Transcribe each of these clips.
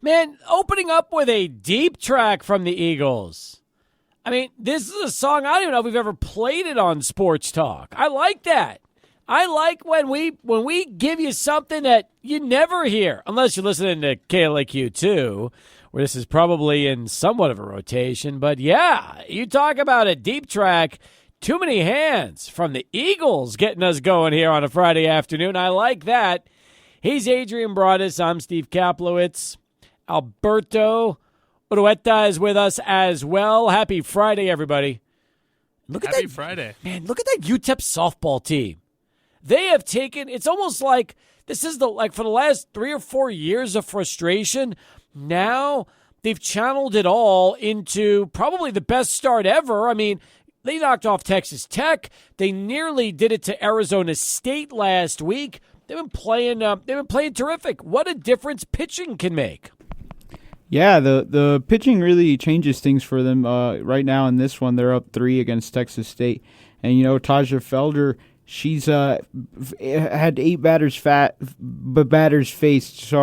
Man, opening up with a deep track from the Eagles. I mean, this is a song I don't even know if we've ever played it on Sports Talk. I like that. I like when we give you something that you never hear, unless you're listening to KLAQ2, where this is probably in somewhat of a rotation. But yeah, you talk about a deep track, Too Many Hands from the Eagles getting us going here on a Friday afternoon. I like that. He's Adrian Broadus. I'm Steve Kaplowitz. Alberto Urueta is with us as well. Happy Friday, everybody. Happy Friday. Man, look at that UTEP softball team. They have taken, it's almost like this is for the last 3 or 4 years of frustration. Now they've channeled it all into probably the best start ever. I mean, they knocked off Texas Tech. They nearly did it to Arizona State last week. They've been playing terrific. What a difference pitching can make. Yeah, the pitching really changes things for them. Right now in this one, they're up 3 against Texas State. And, Taja Felder, she's had 8 batters faced,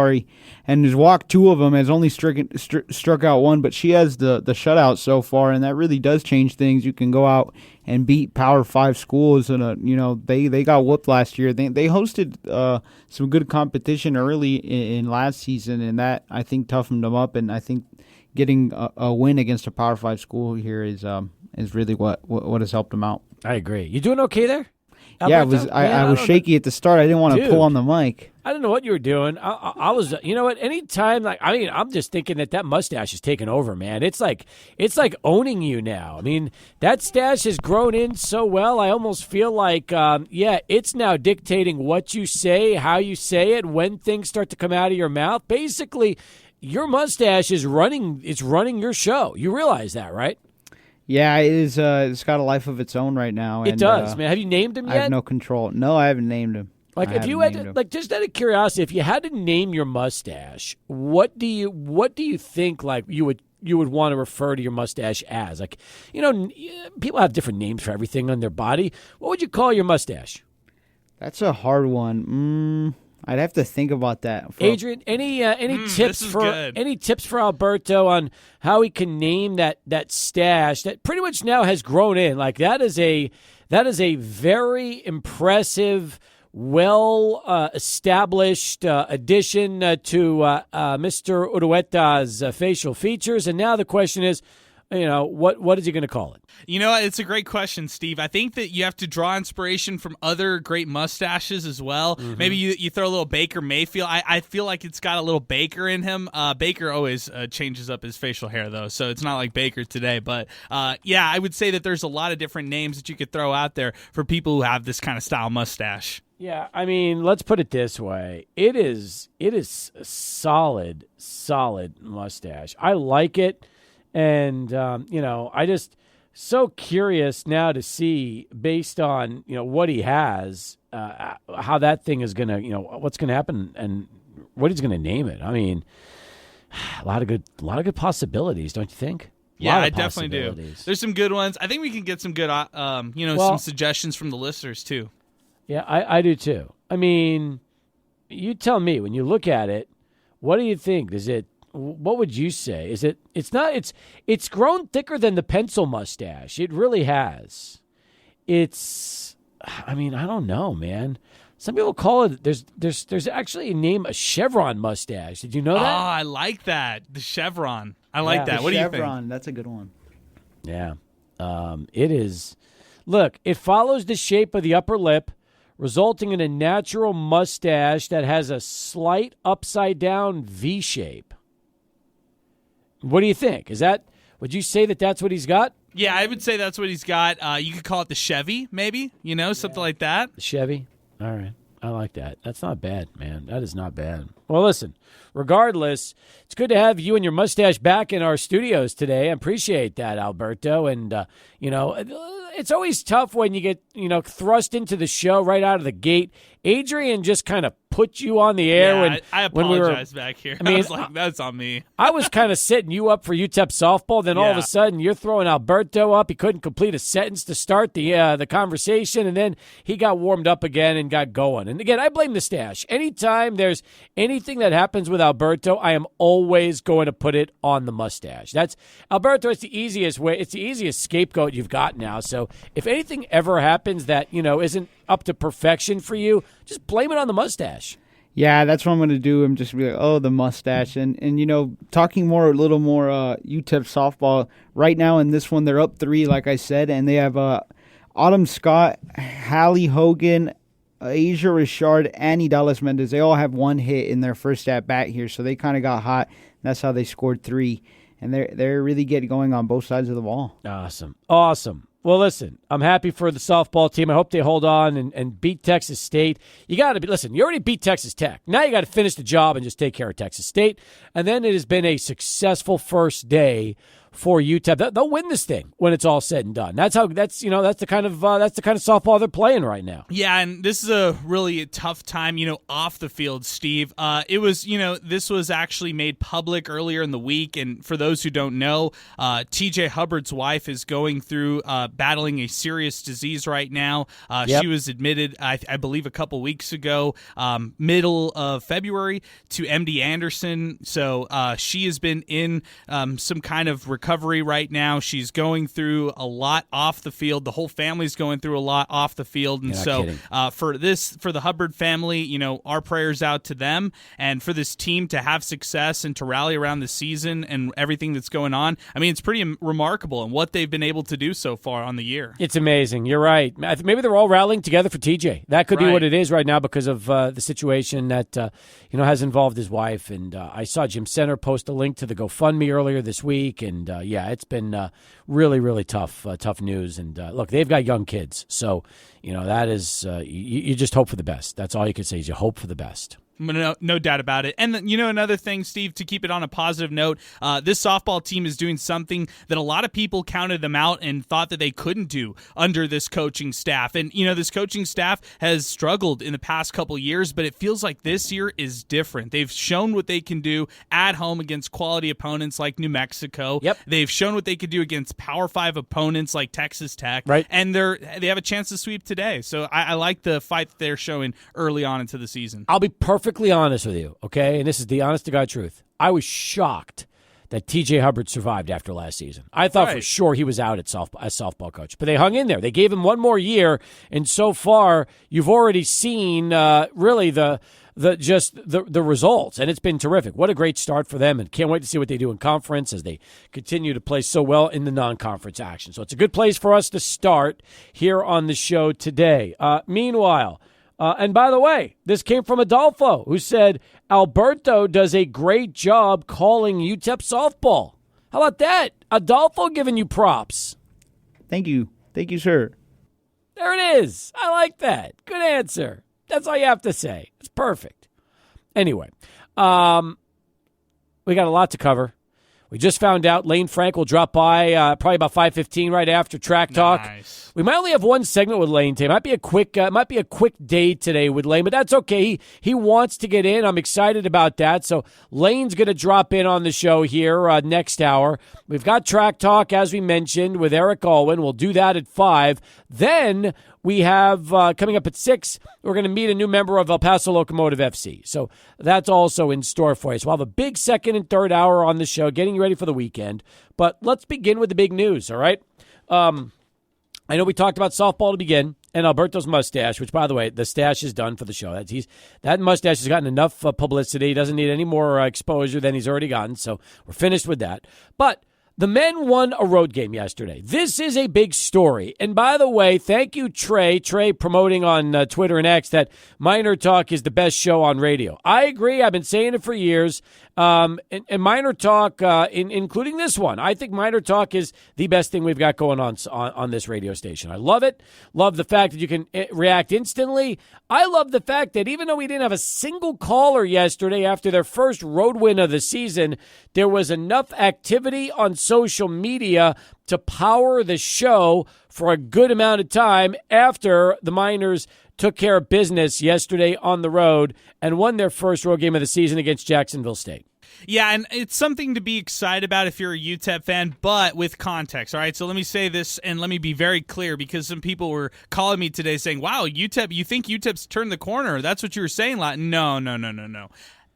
and has walked 2 of them, has only struck out 1, but she has the shutout so far, and that really does change things. You can go out and beat Power 5 schools, and they got whooped last year. They hosted some good competition early in last season, and that, I think, toughened them up, and I think getting a win against a Power 5 school here is really what has helped them out. I agree. You doing okay there? Alberto? Yeah, I was shaky at the start. I didn't want to pull on the mic. I didn't know what you were doing. I was, you know what? Anytime, I'm just thinking that mustache is taking over, man. It's like owning you now. I mean, that stash has grown in so well. I almost feel like, it's now dictating what you say, how you say it, when things start to come out of your mouth. Basically, your mustache is running. It's running your show. You realize that, right? Yeah, it is. It's got a life of its own right now. It does, man. Have you named him yet? I have no control. No, I haven't named him. If you had to, just out of curiosity, if you had to name your mustache, what do you think you would want to refer to your mustache as? People have different names for everything on their body. What would you call your mustache? That's a hard one. I'd have to think about that. Adrian, any tips for Alberto on how he can name that stash that pretty much now has grown in? That is a very impressive, well established addition to Mr. Urueta's facial features. And now the question is, what is he going to call it? It's a great question, Steve. I think that you have to draw inspiration from other great mustaches as well. Mm-hmm. Maybe you throw a little Baker Mayfield. I feel like it's got a little Baker in him. Baker always changes up his facial hair, though, so it's not like Baker today. But, I would say that there's a lot of different names that you could throw out there for people who have this kind of style mustache. Yeah, I mean, let's put it this way. It is a solid mustache. I like it. And, I just so curious now to see, based on, what he has, how that thing is going to, what's going to happen and what he's going to name it. I mean, a lot of good possibilities, don't you think? Yeah, I definitely do. There's some good ones. I think we can get some good, some suggestions from the listeners too. Yeah, I do too. I mean, you tell me, when you look at it, what do you think? What would you say? It's grown thicker than the pencil mustache. It really has. I don't know, man. Some people call it, there's actually a chevron mustache. Did you know that? Oh, I like that. The chevron. I like that. What do you think? Chevron, that's a good one. Yeah. It is. Look, it follows the shape of the upper lip, resulting in a natural mustache that has a slight upside-down V shape. What do you think? Would you say that that's what he's got? Yeah, I would say that's what he's got. You could call it the Chevy, maybe, something like that. The Chevy? All right. I like that. That's not bad, man. That is not bad. Well, listen, regardless, it's good to have you and your mustache back in our studios today. I appreciate that, Alberto. And, it's always tough when you get, thrust into the show right out of the gate. Adrian just kind of put you on the air. Yeah, I apologize back here. I mean, I was like, that's on me. I was kind of setting you up for UTEP softball. Then all of a sudden, you're throwing Alberto up. He couldn't complete a sentence to start the conversation, and then he got warmed up again and got going. And again, I blame the stash. Anytime there's anything that happens with Alberto, I am always going to put it on the mustache. That's Alberto. It's the easiest way. It's the easiest scapegoat you've got now. So if anything ever happens that isn't up to perfection for you, just blame it on the mustache. Yeah, that's what I'm going to do. I'm just be like, oh, the mustache. And talking a little more UTEP softball, right now in this one, they're up 3, like I said, and they have Autumn Scott, Hallie Hogan, Asia Richard, Annie Dallas Mendez. They all have 1 hit in their first at-bat here, so they kind of got hot. That's how they scored 3. And they're really getting going on both sides of the ball. Awesome. Well, listen, I'm happy for the softball team. I hope they hold on and beat Texas State. You got to listen, you already beat Texas Tech. Now you got to finish the job and just take care of Texas State. And then it has been a successful first day for UTEP. They'll win this thing when it's all said and done. That's the kind of softball they're playing right now. Yeah, and this is a really tough time, off the field, Steve. It was, this was actually made public earlier in the week, and for those who don't know, TJ Hubbard's wife is going through battling a serious disease right now. She was admitted, I believe, a couple weeks ago, middle of February, to MD Anderson. So she has been in some kind of recovery right now. She's going through a lot off the field. The whole family's going through a lot off the field. And so for the Hubbard family, our prayers out to them, and for this team to have success and to rally around the season and everything that's going on. I mean, it's pretty remarkable in what they've been able to do so far on the year. It's amazing. You're right. Maybe they're all rallying together for TJ. That could be what it is right now because of the situation that has involved his wife. And I saw Jim Center post a link to the GoFundMe earlier this week, and it's been really, really tough news. And look, they've got young kids, so that is you just hope for the best. That's all you can say is you hope for the best. No doubt about it. And another thing, Steve, to keep it on a positive note, this softball team is doing something that a lot of people counted them out and thought that they couldn't do under this coaching staff. And, this coaching staff has struggled in the past couple years, but it feels like this year is different. They've shown what they can do at home against quality opponents like New Mexico. Yep. They've shown what they could do against Power 5 opponents like Texas Tech. Right. And they have a chance to sweep today. So I like the fight that they're showing early on into the season. I'll be perfectly honest with you, okay? And this is the honest-to-God truth. I was shocked that T.J. Hubbard survived after last season. I thought for sure he was out as softball coach. But they hung in there. They gave him one more year, and so far you've already seen really the results, and it's been terrific. What a great start for them, and can't wait to see what they do in conference as they continue to play so well in the non-conference action. So it's a good place for us to start here on the show today. Meanwhile, and by the way, this came from Adolfo, who said, Alberto does a great job calling UTEP softball. How about that? Adolfo giving you props. Thank you. Thank you, sir. There it is. I like that. Good answer. That's all you have to say. It's perfect. Anyway, we got a lot to cover. We just found out Lane Frank will drop by probably about 5:15 right after Track Talk. Nice. We might only have one segment with Lane today. It might be a quick day today with Lane, but that's okay. He wants to get in. I'm excited about that. So Lane's going to drop in on the show here next hour. We've got Track Talk, as we mentioned, with Eric Alwyn. We'll do that at 5. Then we have, coming up at 6, we're going to meet a new member of El Paso Locomotive FC. So that's also in store for you. So we'll have a big second and third hour on the show, getting you ready for the weekend. But let's begin with the big news, all right? I know we talked about softball to begin, and Alberto's mustache, which, by the way, the stash is done for the show. That mustache has gotten enough publicity. He doesn't need any more exposure than he's already gotten, so we're finished with that. But the men won a road game yesterday. This is a big story. And by the way, thank you, Trey. Trey promoting on Twitter and X that Minor Talk is the best show on radio. I agree. I've been saying it for years. And Minor Talk, including this one, I think Minor Talk is the best thing we've got going on this radio station. I love it. Love the fact that you can react instantly. I love the fact that even though we didn't have a single caller yesterday after their first road win of the season, there was enough activity on social media to power the show for a good amount of time after the Miners took care of business yesterday on the road and won their first road game of the season against Jacksonville State. Yeah, and it's something to be excited about if you're a UTEP fan, but with context, all right? So let me say this, and let me be very clear, because some people were calling me today saying, wow, UTEP, you think UTEP's turned the corner? That's what you were saying. No.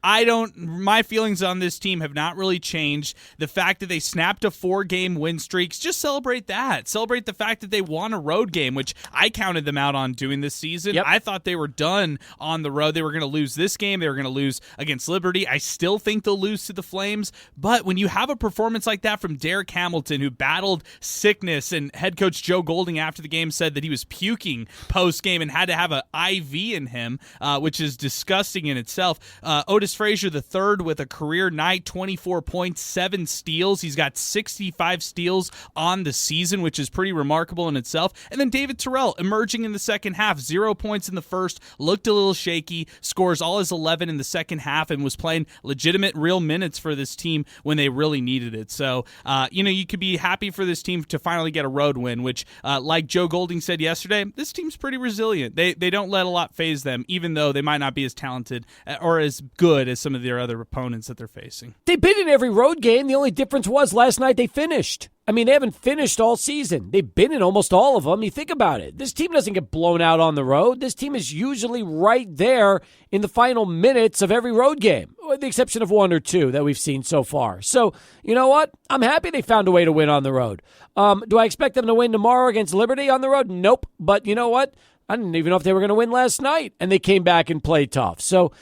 My feelings on this team have not really changed. The fact that they snapped a 4-game win streaks, just celebrate that. Celebrate the fact that they won a road game, which I counted them out on doing this season. Yep. I thought they were done on the road. They were going to lose this game. They were going to lose against Liberty. I still think they'll lose to the Flames. But when you have a performance like that from Derek Hamilton, who battled sickness, and head coach Joe Golding after the game said that he was puking post-game and had to have an IV in him, which is disgusting in itself. Otis Frazier III with a career night, 24 points, 7 steals. He's got 65 steals on the season, which is pretty remarkable in itself. And then David Terrell emerging in the second half, 0 points in the first, looked a little shaky, scores all his 11 in the second half, and was playing legitimate real minutes for this team when they really needed it. So, you could be happy for this team to finally get a road win, which, like Joe Golding said yesterday, this team's pretty resilient. They don't let a lot phase them, even though they might not be as talented or as good as some of their other opponents that they're facing. They've been in every road game. The only difference was last night they finished. I mean, they haven't finished all season. They've been in almost all of them. You think about it. This team doesn't get blown out on the road. This team is usually right there in the final minutes of every road game, with the exception of 1 or 2 that we've seen so far. So, you know what? I'm happy they found a way to win on the road. Do I expect them to win tomorrow against Liberty on the road? Nope. But you know what? I didn't even know if they were going to win last night, and they came back and played tough. So,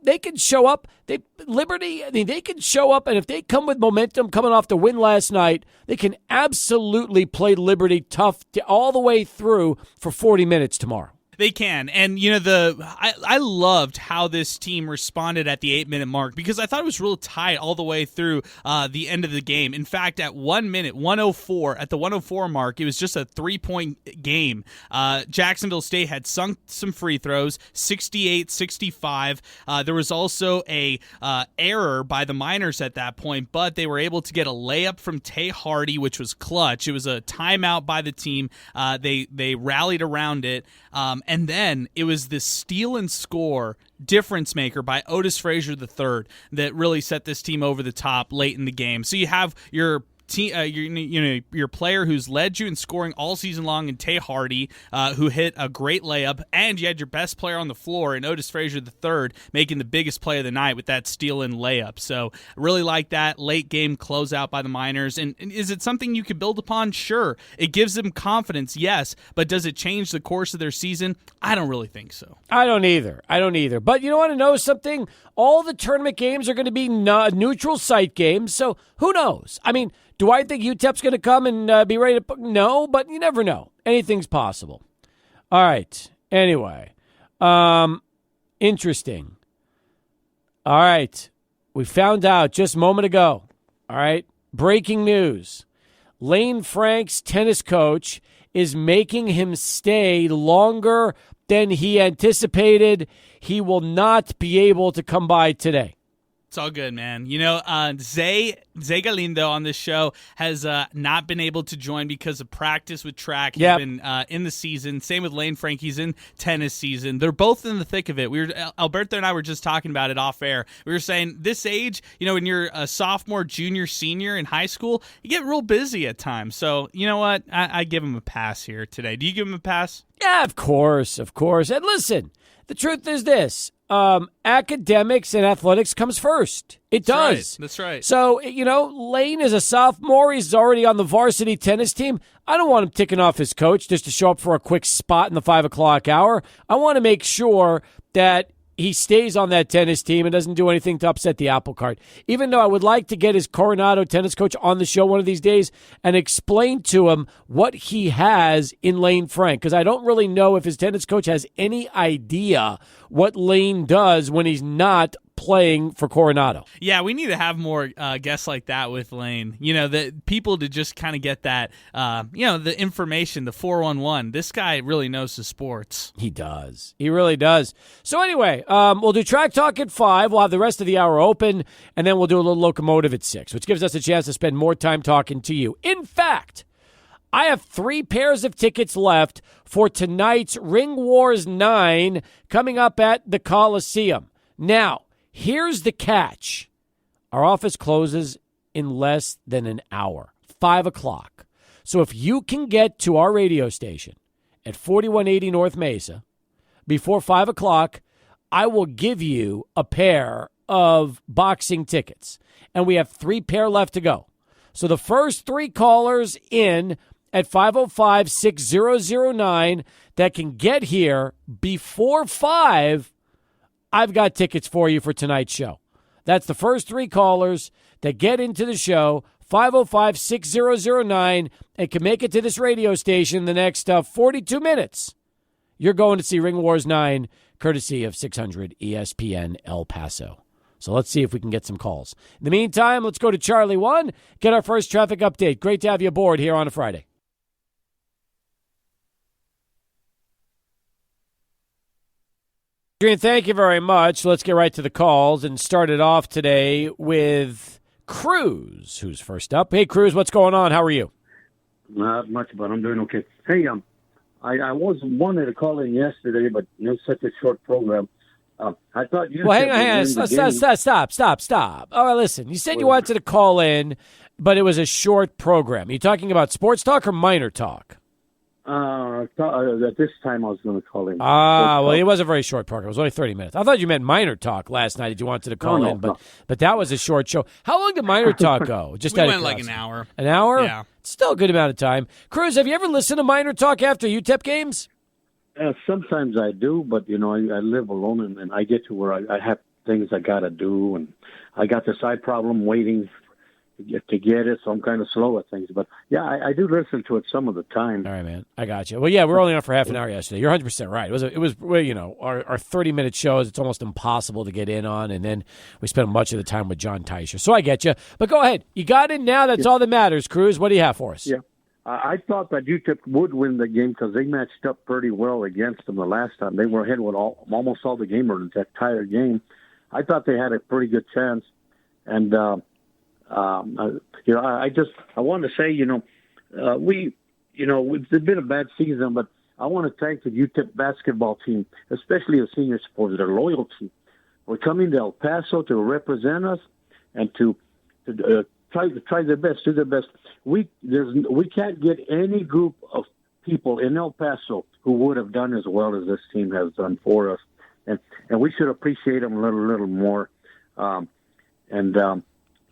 they can show up. They can show up, and if they come with momentum coming off the win last night, they can absolutely play Liberty tough all the way through for 40 minutes tomorrow. They can. And, I loved how this team responded at the 8-minute mark, because I thought it was real tight all the way through the end of the game. In fact, at 1 minute, 1:04, at the 1:04 mark, it was just a 3-point game. Jacksonville State had sunk some free throws, 68-65. There was also a error by the Miners at that point, but they were able to get a layup from Tay Hardy, which was clutch. It was a timeout by the team. They rallied around it. And then it was this steal and score difference maker by Otis Frazier III that really set this team over the top late in the game. So you have your your player who's led you in scoring all season long in Tay Hardy, who hit a great layup, and you had your best player on the floor in Otis Frazier III making the biggest play of the night with that steal-in layup. So really like that late game closeout by the Miners. And is it something you could build upon? Sure. It gives them confidence, yes, but does it change the course of their season? I don't really think so. I don't either. But you want to know something? All the tournament games are going to be neutral site games, so who knows? I mean, do I think UTEP's going to come and be ready to... No, but you never know. Anything's possible. All right. Anyway. Interesting. All right. We found out just a moment ago. All right. Breaking news. Lane Frank's tennis coach is making him stay longer than he anticipated. He will not be able to come by today. It's all good, man. Zay Galindo on this show has not been able to join because of practice with track. He's been in the season. Same with Lane Frank. He's in tennis season. They're both in the thick of it. Alberto and I were just talking about it off air. We were saying this age, when you're a sophomore, junior, senior in high school, you get real busy at times. So, you know what? I give him a pass here today. Do you give him a pass? Yeah, of course. And listen, the truth is this. Academics and athletics comes first. It does. That's right. So, Lane is a sophomore. He's already on the varsity tennis team. I don't want him ticking off his coach just to show up for a quick spot in the 5 o'clock hour. I want to make sure that he stays on that tennis team and doesn't do anything to upset the apple cart. Even though I would like to get his Coronado tennis coach on the show one of these days and explain to him what he has in Lane Frank, because I don't really know if his tennis coach has any idea what Lane does when he's not playing for Coronado. Yeah, we need to have more guests like that with Lane. The people to just kind of get that, the information, the 411. This guy really knows the sports. He does. He really does. So anyway, we'll do Track Talk at 5. We'll have the rest of the hour open, and then we'll do a little Locomotive at 6, which gives us a chance to spend more time talking to you. In fact, I have 3 pairs of tickets left for tonight's Ring Wars 9 coming up at the Coliseum. Now, here's the catch. Our office closes in less than an hour, 5 o'clock. So if you can get to our radio station at 4180 North Mesa before 5 o'clock, I will give you a pair of boxing tickets. And we have 3 pair left to go. So the first 3 callers in at 505-6009 that can get here before 5, I've got tickets for you for tonight's show. That's the first 3 callers that get into the show, 505-6009, and can make it to this radio station in the next 42 minutes. You're going to see Ring Wars 9, courtesy of 600 ESPN El Paso. So let's see if we can get some calls. In the meantime, let's go to Charlie 1, get our first traffic update. Great to have you aboard here on a Friday. Adrian, thank you very much. Let's get right to the calls and start it off today with Cruz, who's first up. Hey, Cruz, what's going on? How are you? Not much, but I'm doing okay. Hey, I was wanted to call in yesterday, but such a short program. I thought you. Well, hang on. Stop. All right, listen. You said you wanted to call in, but it was a short program. Are you talking about sports talk or minor talk? At this time I was going to call in. Well, it was a very short program. It was only 30 minutes. I thought you meant minor talk last night that you wanted to call in, but that was a short show. How long did minor talk go? Just we went like an hour. An hour? Yeah. It's still a good amount of time. Cruz, have you ever listened to minor talk after UTEP games? Sometimes I do, but I live alone, and I get to where I have things I got to do, and I got the side problem waiting to get it, so I'm kind of slow at things. But, yeah, I do listen to it some of the time. All right, man. I got you. Well, yeah, we're only on for half an hour yesterday. You're 100% right. It was our 30-minute shows, it's almost impossible to get in on, and then we spent much of the time with John Teicher. So I get you. But go ahead. You got in now. That's all that matters, Cruz. What do you have for us? Yeah. I thought that UTEP would win the game because they matched up pretty well against them the last time. They were ahead with almost all the game or the entire game. I thought they had a pretty good chance. And, I want to say, it's been a bad season, but I want to thank the UTEP basketball team, especially the senior sports, their loyalty. We're coming to El Paso to represent us and to try their best, do their best. We can't get any group of people in El Paso who would have done as well as this team has done for us, and we should appreciate them a little more.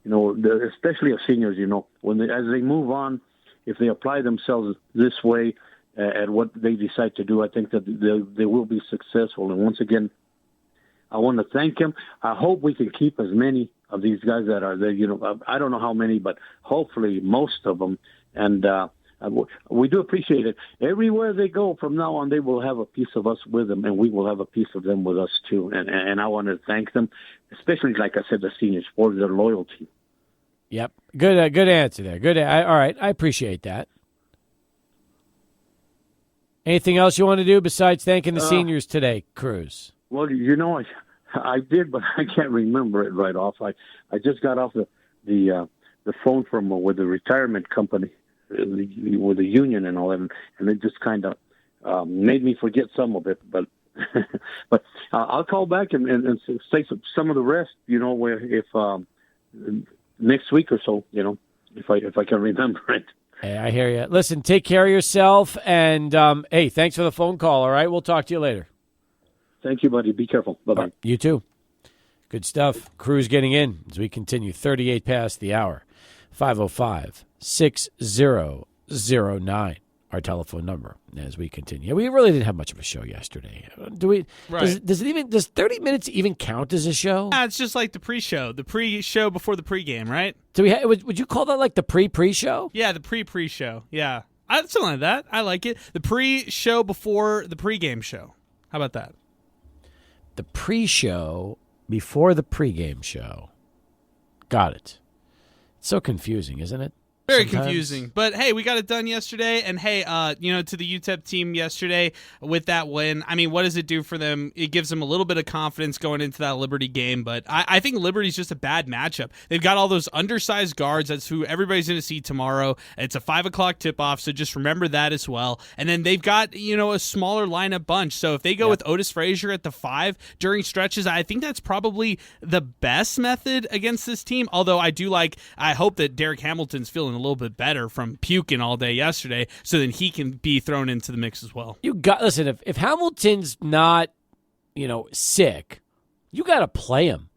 Especially as seniors, as they move on, if they apply themselves this way at what they decide to do, I think that they will be successful. And once again, I want to thank them. I hope we can keep as many of these guys that are there. I don't know how many, but hopefully most of them. And we do appreciate it. Everywhere they go from now on, they will have a piece of us with them, and we will have a piece of them with us too. And I want to thank them, especially, like I said, the seniors for their loyalty. Yep. Good answer there. Good. All right. I appreciate that. Anything else you want to do besides thanking the seniors today, Cruz? Well, I did, but I can't remember it right off. I just got off the phone from with the retirement company, with the union and all that, and it just kind of made me forget some of it. But but I'll call back and say some of the rest. Where if next week or so, if I can remember it. Hey, I hear you. Listen, take care of yourself, and hey, thanks for the phone call. All right, we'll talk to you later. Thank you, buddy. Be careful. Bye-bye. You too. Good stuff. Cruz getting in as we continue. 38 past the hour. 505-6009. Our telephone number as we continue. We really didn't have much of a show yesterday. Do we? Right. Does 30 minutes even count as a show? Yeah, it's just like the pre-show before the pre-game, right? Do we? Would you call that like the pre-show? Yeah, the pre-show. Yeah, something like that. I like it. The pre-show before the pre-game show. How about that? The pre-show before the pre-game show. Got it. It's so confusing, isn't it? Very sometimes. confusing. But, hey, we got it done yesterday. And, hey, to the UTEP team yesterday with that win, I mean, what does it do for them? It gives them a little bit of confidence going into that Liberty game. But I think Liberty's just a bad matchup. They've got all those undersized guards. That's who everybody's going to see tomorrow. It's a 5 o'clock tip-off, so just remember that as well. And then they've got, a smaller lineup bunch. So if they go with Otis Frazier at the 5 during stretches, I think that's probably the best method against this team. Although I hope that Derek Hamilton's feeling a little bit better from puking all day yesterday, so then he can be thrown into the mix as well. Listen, if Hamilton's not, sick, you got to play him.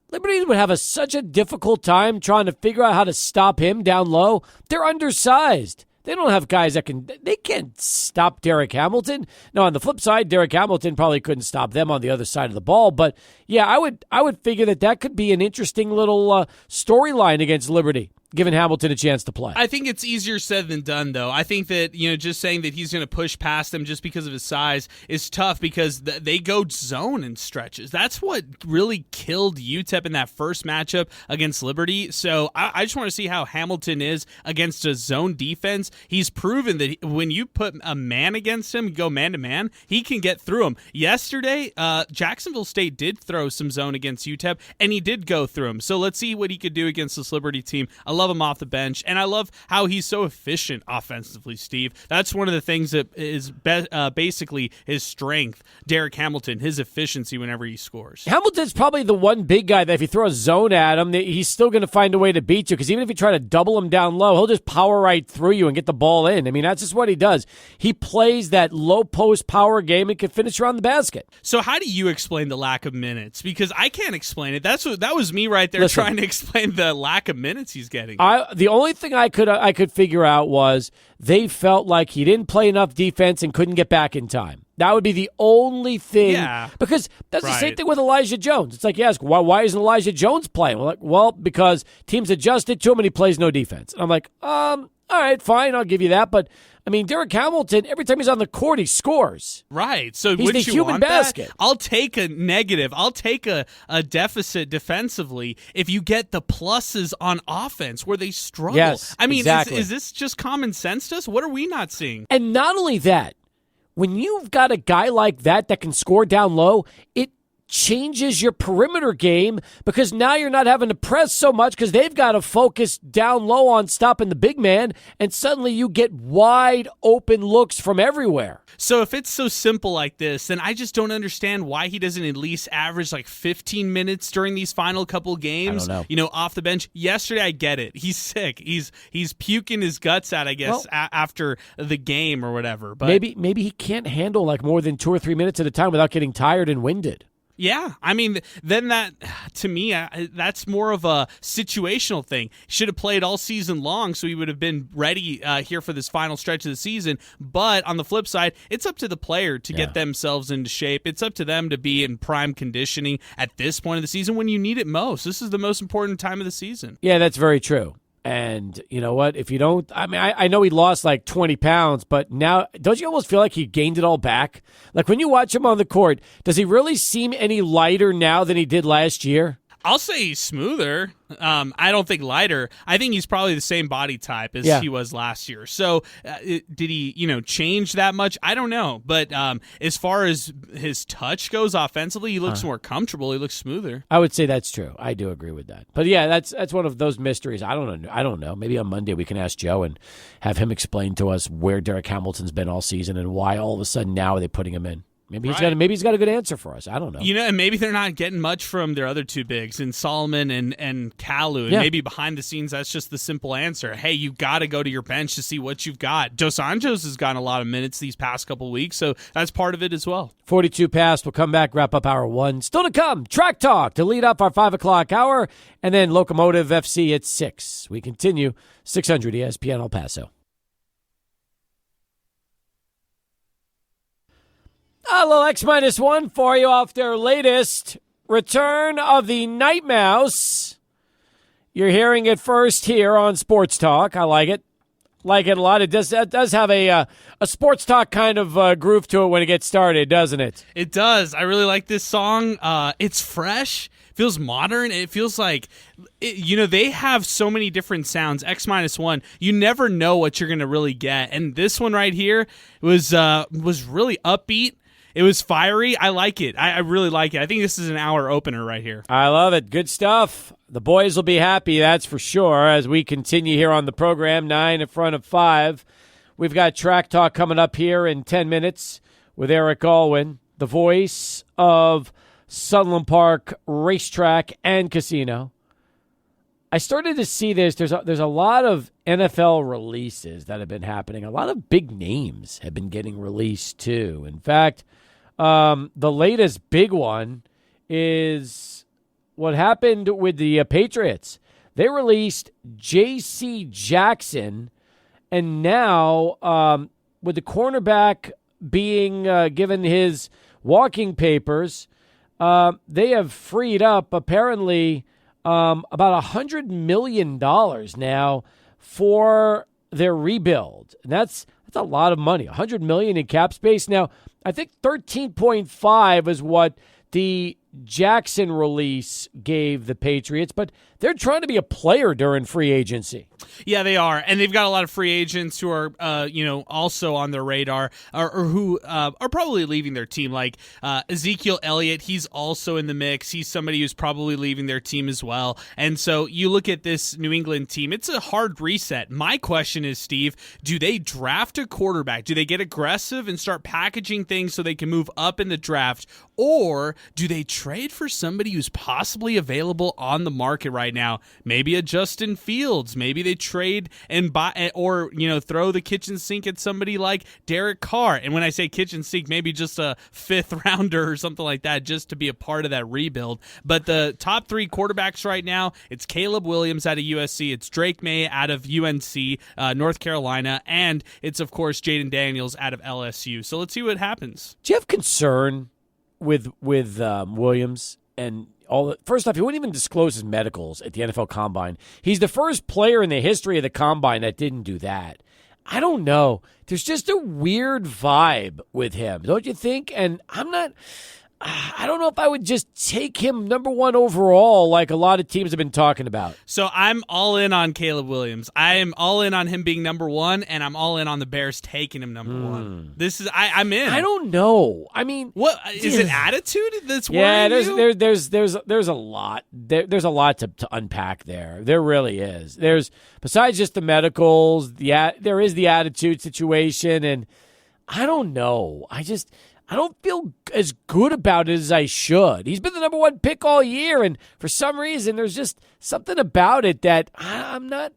Liberty would have such a difficult time trying to figure out how to stop him down low. They're undersized. They don't have guys they can't stop Derek Hamilton. Now, on the flip side, Derek Hamilton probably couldn't stop them on the other side of the ball. But, yeah, I would figure that could be an interesting little storyline against Liberty, giving Hamilton a chance to play. I think it's easier said than done, though. I think that, just saying that he's going to push past them just because of his size is tough because they go zone in stretches. That's what really killed UTEP in that first matchup against Liberty. So I just want to see how Hamilton is against a zone defense. He's proven that when you put a man against him, go man-to-man, he can get through him. Yesterday, Jacksonville State did throw some zone against UTEP, and he did go through him. So let's see what he could do against this Liberty team. I love him off the bench, and I love how he's so efficient offensively, Steve. That's one of the things that is basically his strength, Derek Hamilton, his efficiency whenever he scores. Hamilton's probably the one big guy that if you throw a zone at him, he's still going to find a way to beat you, because even if you try to double him down low, he'll just power right through you and get the ball in. I mean, that's just what he does. He plays that low post power game and can finish around the basket. So how do you explain the lack of minutes? Because I can't explain it. That was me right there trying to explain the lack of minutes he's getting. The only thing I could figure out was they felt like he didn't play enough defense and couldn't get back in time. That would be the only thing. Yeah, because that's the same thing with Elijah Jones. It's like you ask, why isn't Elijah Jones playing? Well, because teams adjusted to him and he plays no defense. And I'm like, all right, fine, I'll give you that. But I mean, Derek Hamilton, every time he's on the court, he scores. Right. So he's the human basket. That? I'll take a negative. I'll take a deficit defensively if you get the pluses on offense where they struggle. Yes, I mean, exactly. Is this just common sense to us? What are we not seeing? And not only that, when you've got a guy like that can score down low, it changes your perimeter game because now you're not having to press so much because they've got to focus down low on stopping the big man, and suddenly you get wide open looks from everywhere. So if it's so simple like this, then I just don't understand why he doesn't at least average like 15 minutes during these final couple games. I don't know. Off the bench. Yesterday, I get it. He's sick. He's puking his guts out, I guess, after the game or whatever. But maybe he can't handle like more than 2 or 3 minutes at a time without getting tired and winded. Yeah, I mean, then that, to me, that's more of a situational thing. Should have played all season long, so he would have been ready here for this final stretch of the season. But on the flip side, it's up to the player to get themselves into shape. It's up to them to be in prime conditioning at this point of the season when you need it most. This is the most important time of the season. Yeah, that's very true. And you know what? If you don't, I mean, I know he lost like 20 pounds, but now, don't you almost feel like he gained it all back? Like when you watch him on the court, does he really seem any lighter now than he did last year? I'll say he's smoother. I don't think lighter. I think he's probably the same body type as he was last year. So did he, change that much? I don't know. But as far as his touch goes offensively, he looks more comfortable. He looks smoother. I would say that's true. I do agree with that. But yeah, that's one of those mysteries. I don't know. Maybe on Monday we can ask Joe and have him explain to us where Derek Hamilton's been all season and why all of a sudden now are they putting him in. Maybe he's got a good answer for us. I don't know. And maybe they're not getting much from their other two bigs, in Solomon and Kalu. And maybe behind the scenes, that's just the simple answer. Hey, you got to go to your bench to see what you've got. Dos Anjos has gotten a lot of minutes these past couple weeks, so that's part of it as well. 42 past. We'll come back, wrap up hour one. Still to come, Track Talk to lead up our 5 o'clock hour, and then Locomotive FC at 6. We continue 600 ESPN El Paso. A little X-1 for you off their latest return of the Night Mouse. You're hearing it first here on Sports Talk. I like it. Like it a lot. It does have a Sports Talk kind of groove to it when it gets started, doesn't it? It does. I really like this song. It's fresh. feels modern. It feels like, they have so many different sounds. X-1, you never know what you're going to really get. And this one right here was really upbeat. It was fiery. I like it. I really like it. I think this is an hour opener right here. I love it. Good stuff. The boys will be happy, that's for sure, as we continue here on the program, 9 in front of 5. We've got Track Talk coming up here in 10 minutes with Eric Alwyn, the voice of Sunland Park Racetrack and Casino. I started to see this. There's a lot of NFL releases that have been happening. A lot of big names have been getting released, too. In fact, the latest big one is what happened with the Patriots. They released J.C. Jackson, and now with the cornerback being given his walking papers, they have freed up apparently about $100 million now for their rebuild. And that's a lot of money, $100 million in cap space. Now, I think 13.5 is what the Jackson release gave the Patriots, but they're trying to be a player during free agency. Yeah, they are, and they've got a lot of free agents who are, also on their radar, or who are probably leaving their team. Like Ezekiel Elliott, he's also in the mix. He's somebody who's probably leaving their team as well. And so you look at this New England team; it's a hard reset. My question is, Steve, do they draft a quarterback? Do they get aggressive and start packaging things so they can move up in the draft, or do they trade for somebody who's possibly available on the market right now? Maybe a Justin Fields. Maybe they trade and buy, or throw the kitchen sink at somebody like Derek Carr. And when I say kitchen sink, maybe just a 5th rounder or something like that, just to be a part of that rebuild. But the top 3 quarterbacks right now, it's Caleb Williams out of USC, it's Drake May out of UNC, North Carolina, and it's of course Jaden Daniels out of LSU. So let's see what happens. Do you have concern with Williams and all? First off, he wouldn't even disclose his medicals at the NFL Combine. He's the first player in the history of the Combine that didn't do that. I don't know. There's just a weird vibe with him, don't you think? And I don't know if I would just take him number 1 overall like a lot of teams have been talking about. So I'm all in on Caleb Williams. I am all in on him being number 1, and I'm all in on the Bears taking him number 1. This is I'm in. I don't know. I mean, what is it? Attitude that's worrying you? There's a lot. There's a lot to unpack there. There really is. There's, besides just the medicals, there is the attitude situation, and I don't know. I don't feel as good about it as I should. He's been the number 1 pick all year, and for some reason, there's just something about it that I'm not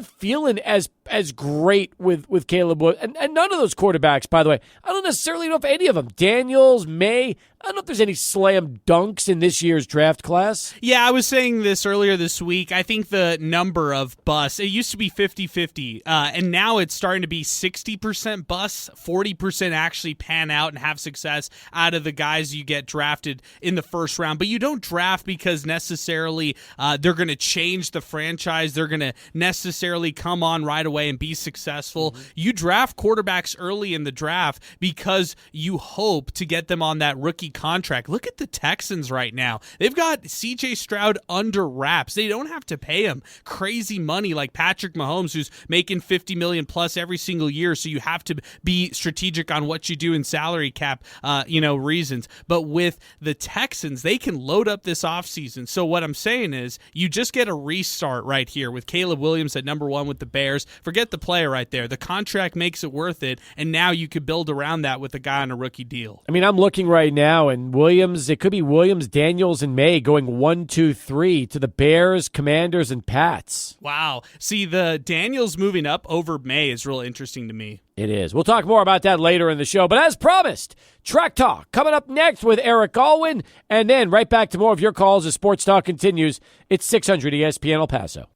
feeling as great with Caleb Williams. And none of those quarterbacks, by the way, I don't necessarily know if any of them, Daniels, May, I don't know if there's any slam dunks in this year's draft class. Yeah, I was saying this earlier this week. I think the number of busts, it used to be 50-50, and now it's starting to be 60% busts, 40% actually pan out and have success out of the guys you get drafted in the first round. But you don't draft because necessarily they're going to change the franchise. They're going to necessarily come on right away and be successful. Mm-hmm. You draft quarterbacks early in the draft because you hope to get them on that rookie contract. Look at the Texans right now. They've got CJ Stroud under wraps. They don't have to pay him crazy money like Patrick Mahomes, who's making $50 million plus every single year. So you have to be strategic on what you do in salary cap, reasons. But with the Texans, they can load up this offseason. So what I'm saying is you just get a restart right here with Caleb Williams at number 1 with the Bears. Forget the player right there. The contract makes it worth it. And now you could build around that with a guy on a rookie deal. I mean, I'm looking right now, and Williams, it could be Williams, Daniels, and May going 1, 2, 3 to the Bears, Commanders, and Pats. Wow. See, the Daniels moving up over May is real interesting to me. It is. We'll talk more about that later in the show. But as promised, Track Talk coming up next with Eric Alwyn, and then right back to more of your calls as Sports Talk continues. It's 600 ESPN El Paso.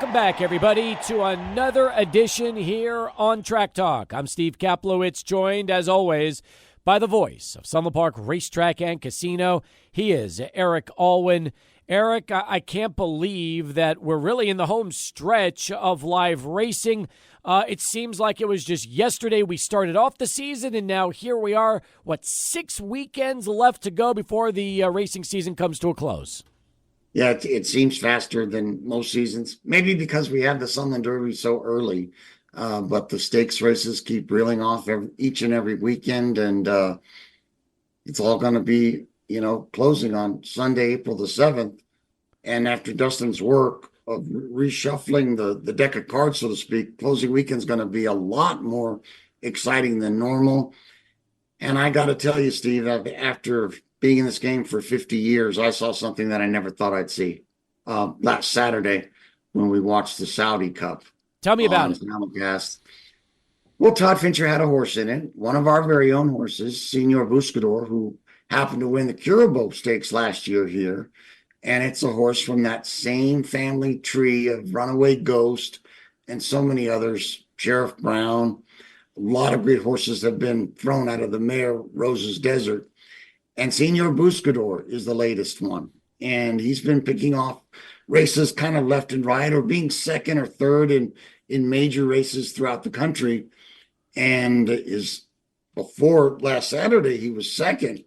Welcome back, everybody, to another edition here on Track Talk. I'm Steve Kaplowitz, joined, as always, by the voice of Sunland Park Racetrack and Casino. He is Eric Alwyn. Eric, I can't believe that we're really in the home stretch of live racing. It seems like it was just yesterday we started off the season, and now here we are, 6 weekends left to go before the racing season comes to a close? Yeah, it seems faster than most seasons, maybe because we have the Sunland Derby so early, but the stakes races keep reeling off each and every weekend, and it's all going to be, closing on Sunday, April the 7th. And after Dustin's work of reshuffling the deck of cards, so to speak, closing weekend's going to be a lot more exciting than normal. And I got to tell you, Steve, after being in this game for 50 years, I saw something that I never thought I'd see last Saturday when we watched the Saudi Cup. Tell me about it. Simulcast. Well, Todd Fincher had a horse in it, one of our very own horses, Senor Buscador, who happened to win the Curabo Stakes last year here. And it's a horse from that same family tree of Runaway Ghost and so many others, Sheriff Brown. A lot of great horses have been thrown out of the mare Rose's Desert. And Senor Buscador is the latest one. And he's been picking off races kind of left and right, or being second or third in major races throughout the country. And before last Saturday, he was second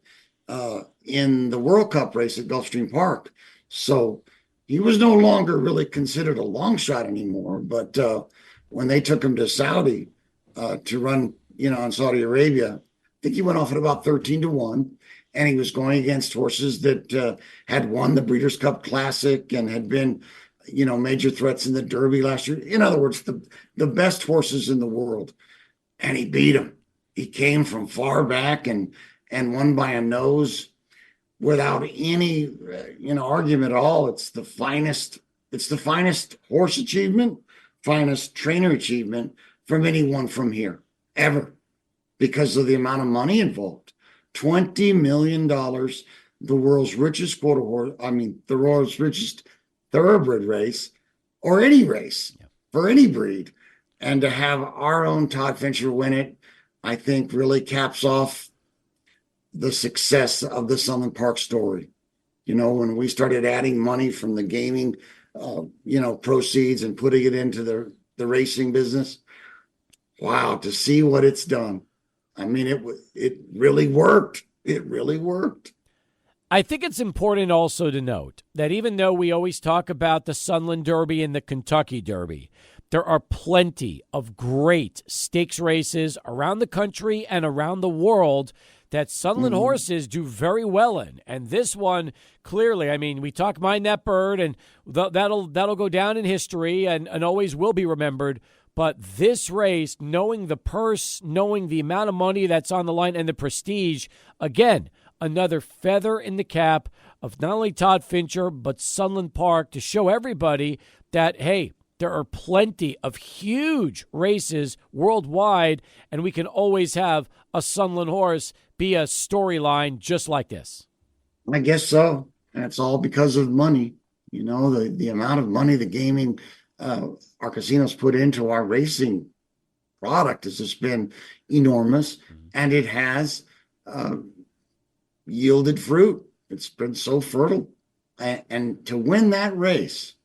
in the World Cup race at Gulfstream Park. So he was no longer really considered a long shot anymore. But when they took him to Saudi to run, in Saudi Arabia, I think he went off at about 13-1. And he was going against horses that had won the Breeders' Cup Classic and had been, major threats in the Derby last year. In other words, the best horses in the world. And he beat them. He came from far back and won by a nose without any, argument at all. It's the finest horse achievement, finest trainer achievement from anyone from here ever, because of the amount of money involved. $20 million, the world's richest quarter horse, the world's richest thoroughbred race, or any race for any breed. And to have our own Todd Fincher win it, I think really caps off the success of the Sunland Park story. When we started adding money from the gaming, proceeds and putting it into the racing business, wow, to see what it's done. It really worked. It really worked. I think it's important also to note that even though we always talk about the Sunland Derby and the Kentucky Derby, there are plenty of great stakes races around the country and around the world that Sunland horses do very well in. And this one, clearly, we talk Mind That Bird, and that'll go down in history and always will be remembered. But this race, knowing the purse, knowing the amount of money that's on the line and the prestige, again, another feather in the cap of not only Todd Fincher, but Sunland Park, to show everybody that, hey, there are plenty of huge races worldwide, and we can always have a Sunland horse be a storyline just like this. I guess so. And it's all because of money. The amount of money the gaming our casinos put into our racing product has just been enormous, and it has yielded fruit. It's been so fertile. And to win that race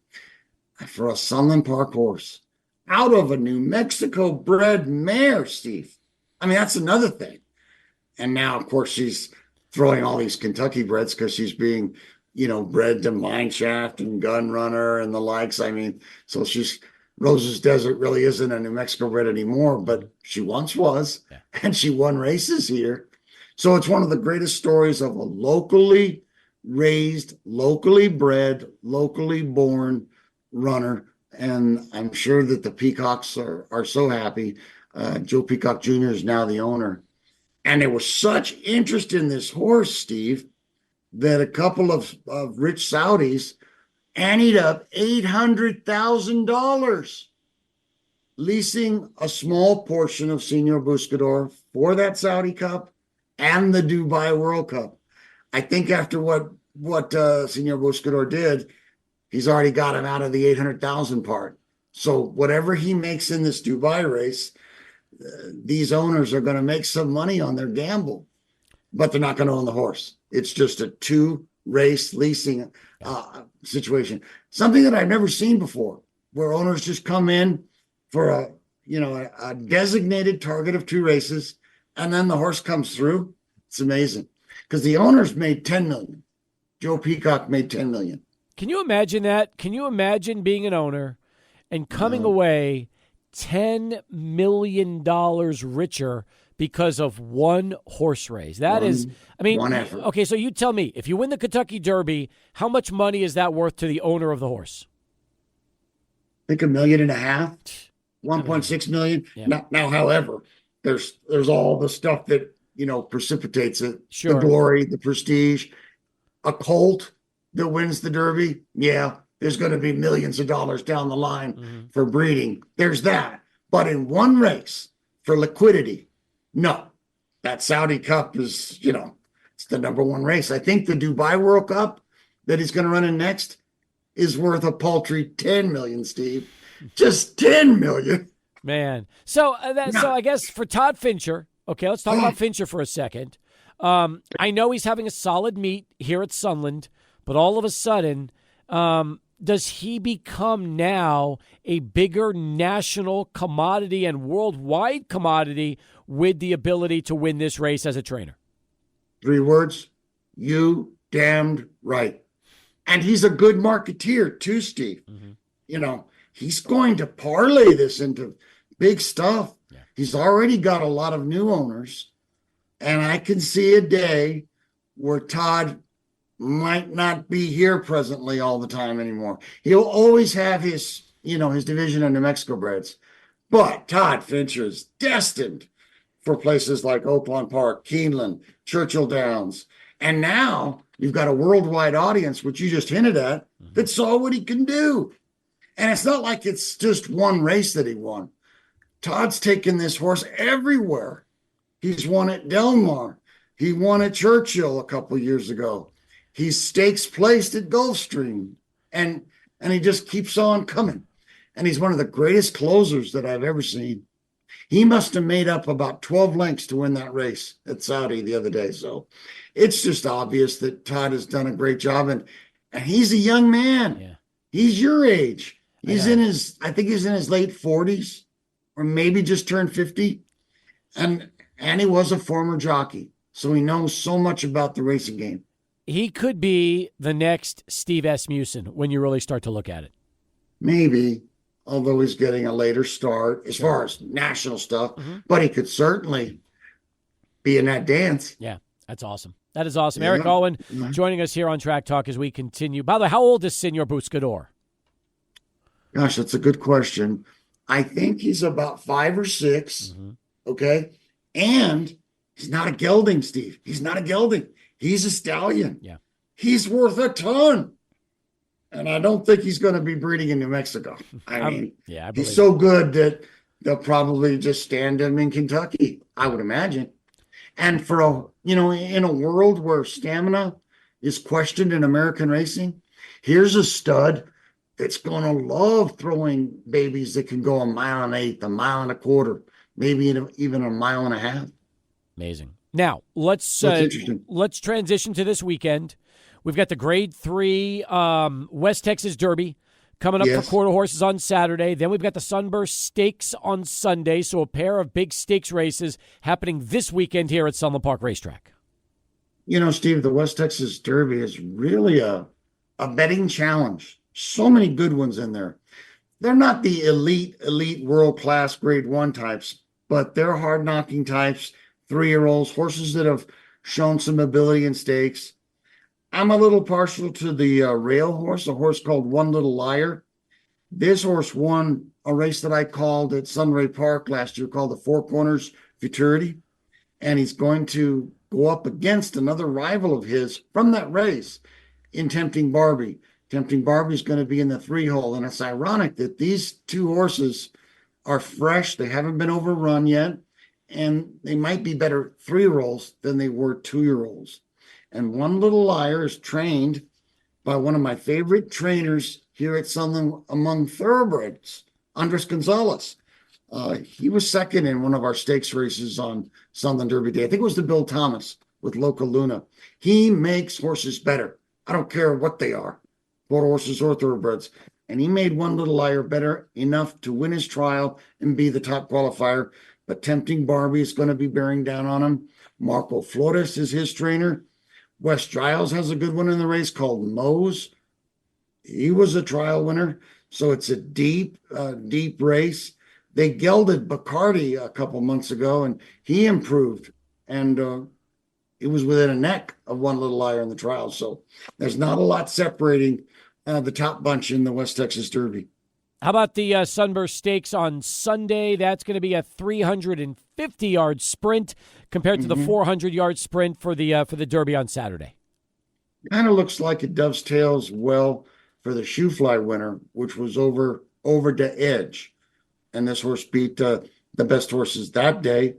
for a Sunland Park horse out of a New Mexico bred mare, Steve, that's another thing. And now, of course, she's throwing all these Kentucky breds because she's being, bred to Mineshaft and Gun Runner and the likes. So Rose's Desert really isn't a New Mexico bred anymore, but she once was, and she won races here. So it's one of the greatest stories of a locally raised, locally bred, locally born runner. And I'm sure that the Peacocks are so happy. Joe Peacock Jr. is now the owner. And there was such interest in this horse, Steve, that a couple of rich Saudis anteed up $800,000 leasing a small portion of Senor Buscador for that Saudi Cup and the Dubai World Cup. I think after what Senor Buscador did, he's already got him out of the 800,000 part. So whatever he makes in this Dubai race, these owners are going to make some money on their gamble, but they're not going to own the horse. It's just a 2-race leasing situation. Something that I've never seen before, where owners just come in for a designated target of 2 races, and then the horse comes through. It's amazing because the owners made 10 million. Joe Peacock made 10 million. Can you imagine that? Can you imagine being an owner and coming away $10 million richer because of one horse race? That is, I mean, one effort. Okay, so you tell me, if you win the Kentucky Derby, how much money is that worth to the owner of the horse? I think $1.5 million, 1.6 million. Yeah. Now, however, there's all the stuff that, precipitates it. Sure. The glory, the prestige. A colt that wins the Derby, there's going to be millions of dollars down the line for breeding. There's that. But in one race for liquidity, no. That Saudi Cup is, it's the number one race. I think the Dubai World Cup that he's going to run in next is worth a paltry 10 million, Steve. Just 10 million. Man. So I guess for Todd Fincher, okay, let's talk about Fincher for a second. I know he's having a solid meet here at Sunland, but all of a sudden, does he become now a bigger national commodity and worldwide commodity with the ability to win this race as a trainer? 3 words, you damned right. And he's a good marketeer too, Steve. He's going to parlay this into big stuff. Yeah. He's already got a lot of new owners. And I can see a day where Todd might not be here presently all the time anymore. He'll always have his division of New Mexico breds. But Todd Fincher is destined for places like Oaklawn Park, Keeneland, Churchill Downs. And now you've got a worldwide audience, which you just hinted at, that saw what he can do. And it's not like it's just one race that he won. Todd's taken this horse everywhere. He's won at Del Mar. He won at Churchill a couple years ago. He's stakes placed at Gulfstream. And he just keeps on coming. And he's one of the greatest closers that I've ever seen. He must have made up about 12 lengths to win that race at Saudi the other day. So it's just obvious that Todd has done a great job. And he's a young man. Yeah. He's your age. I think he's in his late 40s or maybe just turned 50. And he was a former jockey. So he knows so much about the racing game. He could be the next Steve Asmussen when you really start to look at it. Maybe, although he's getting a later start as far as national stuff. But he could certainly be in that dance. Yeah, that's awesome. That is awesome. Eric Owen joining us here on Track Talk as we continue. By the way, how old is Senor Buscador? Gosh, that's a good question. I think he's about 5 or 6. Okay. And he's not a gelding, Steve. He's not a gelding. He's a stallion. Yeah. He's worth a ton. And I don't think he's going to be breeding in New Mexico. I mean, he's so good that they'll probably just stand him in Kentucky, I would imagine. And for in a world where stamina is questioned in American racing, here's a stud that's going to love throwing babies that can go 1.8 miles, 1.25 miles, maybe even 1.5 miles. Amazing. Now, let's transition to this weekend. We've got the Grade 3 West Texas Derby coming up for quarter horses on Saturday. Then we've got the Sunburst Stakes on Sunday, so a pair of big stakes races happening this weekend here at Sunland Park Racetrack. Steve, the West Texas Derby is really a betting challenge. So many good ones in there. They're not the elite world-class Grade 1 types, but they're hard-knocking types, 3-year-olds, horses that have shown some ability in stakes. I'm a little partial to the rail horse, a horse called One Little Liar. This horse won a race that I called at Sunray Park last year called the Four Corners Futurity. And he's going to go up against another rival of his from that race in Tempting Barbie. Tempting Barbie is going to be in the 3-hole. And it's ironic that these 2 horses are fresh. They haven't been overrun yet. And they might be better 3-year-olds than they were 2-year-olds. And One Little Liar is trained by one of my favorite trainers here at Sunland among thoroughbreds, Andres Gonzalez. He was second in one of our stakes races on Sunland Derby Day. I think it was the Bill Thomas with Loca Luna. He makes horses better. I don't care what they are, quarter horses or thoroughbreds. And he made One Little Liar better enough to win his trial and be the top qualifier. But Tempting Barbie is going to be bearing down on him. Marco Flores is his trainer. Wes Giles has a good one in the race called Mose. He was a trial winner. So it's a deep race. They gelded Bacardi a couple months ago, and he improved. And it was within a neck of One Little Liar in the trial. So there's not a lot separating the top bunch in the West Texas Derby. How about the Sunburst Stakes on Sunday? That's going to be a 350-yard sprint compared to the 400-yard sprint for the Derby on Saturday. Kind of looks like it dovetails well for the Shoe Fly winner, which was over the edge. And this horse beat the best horses that day.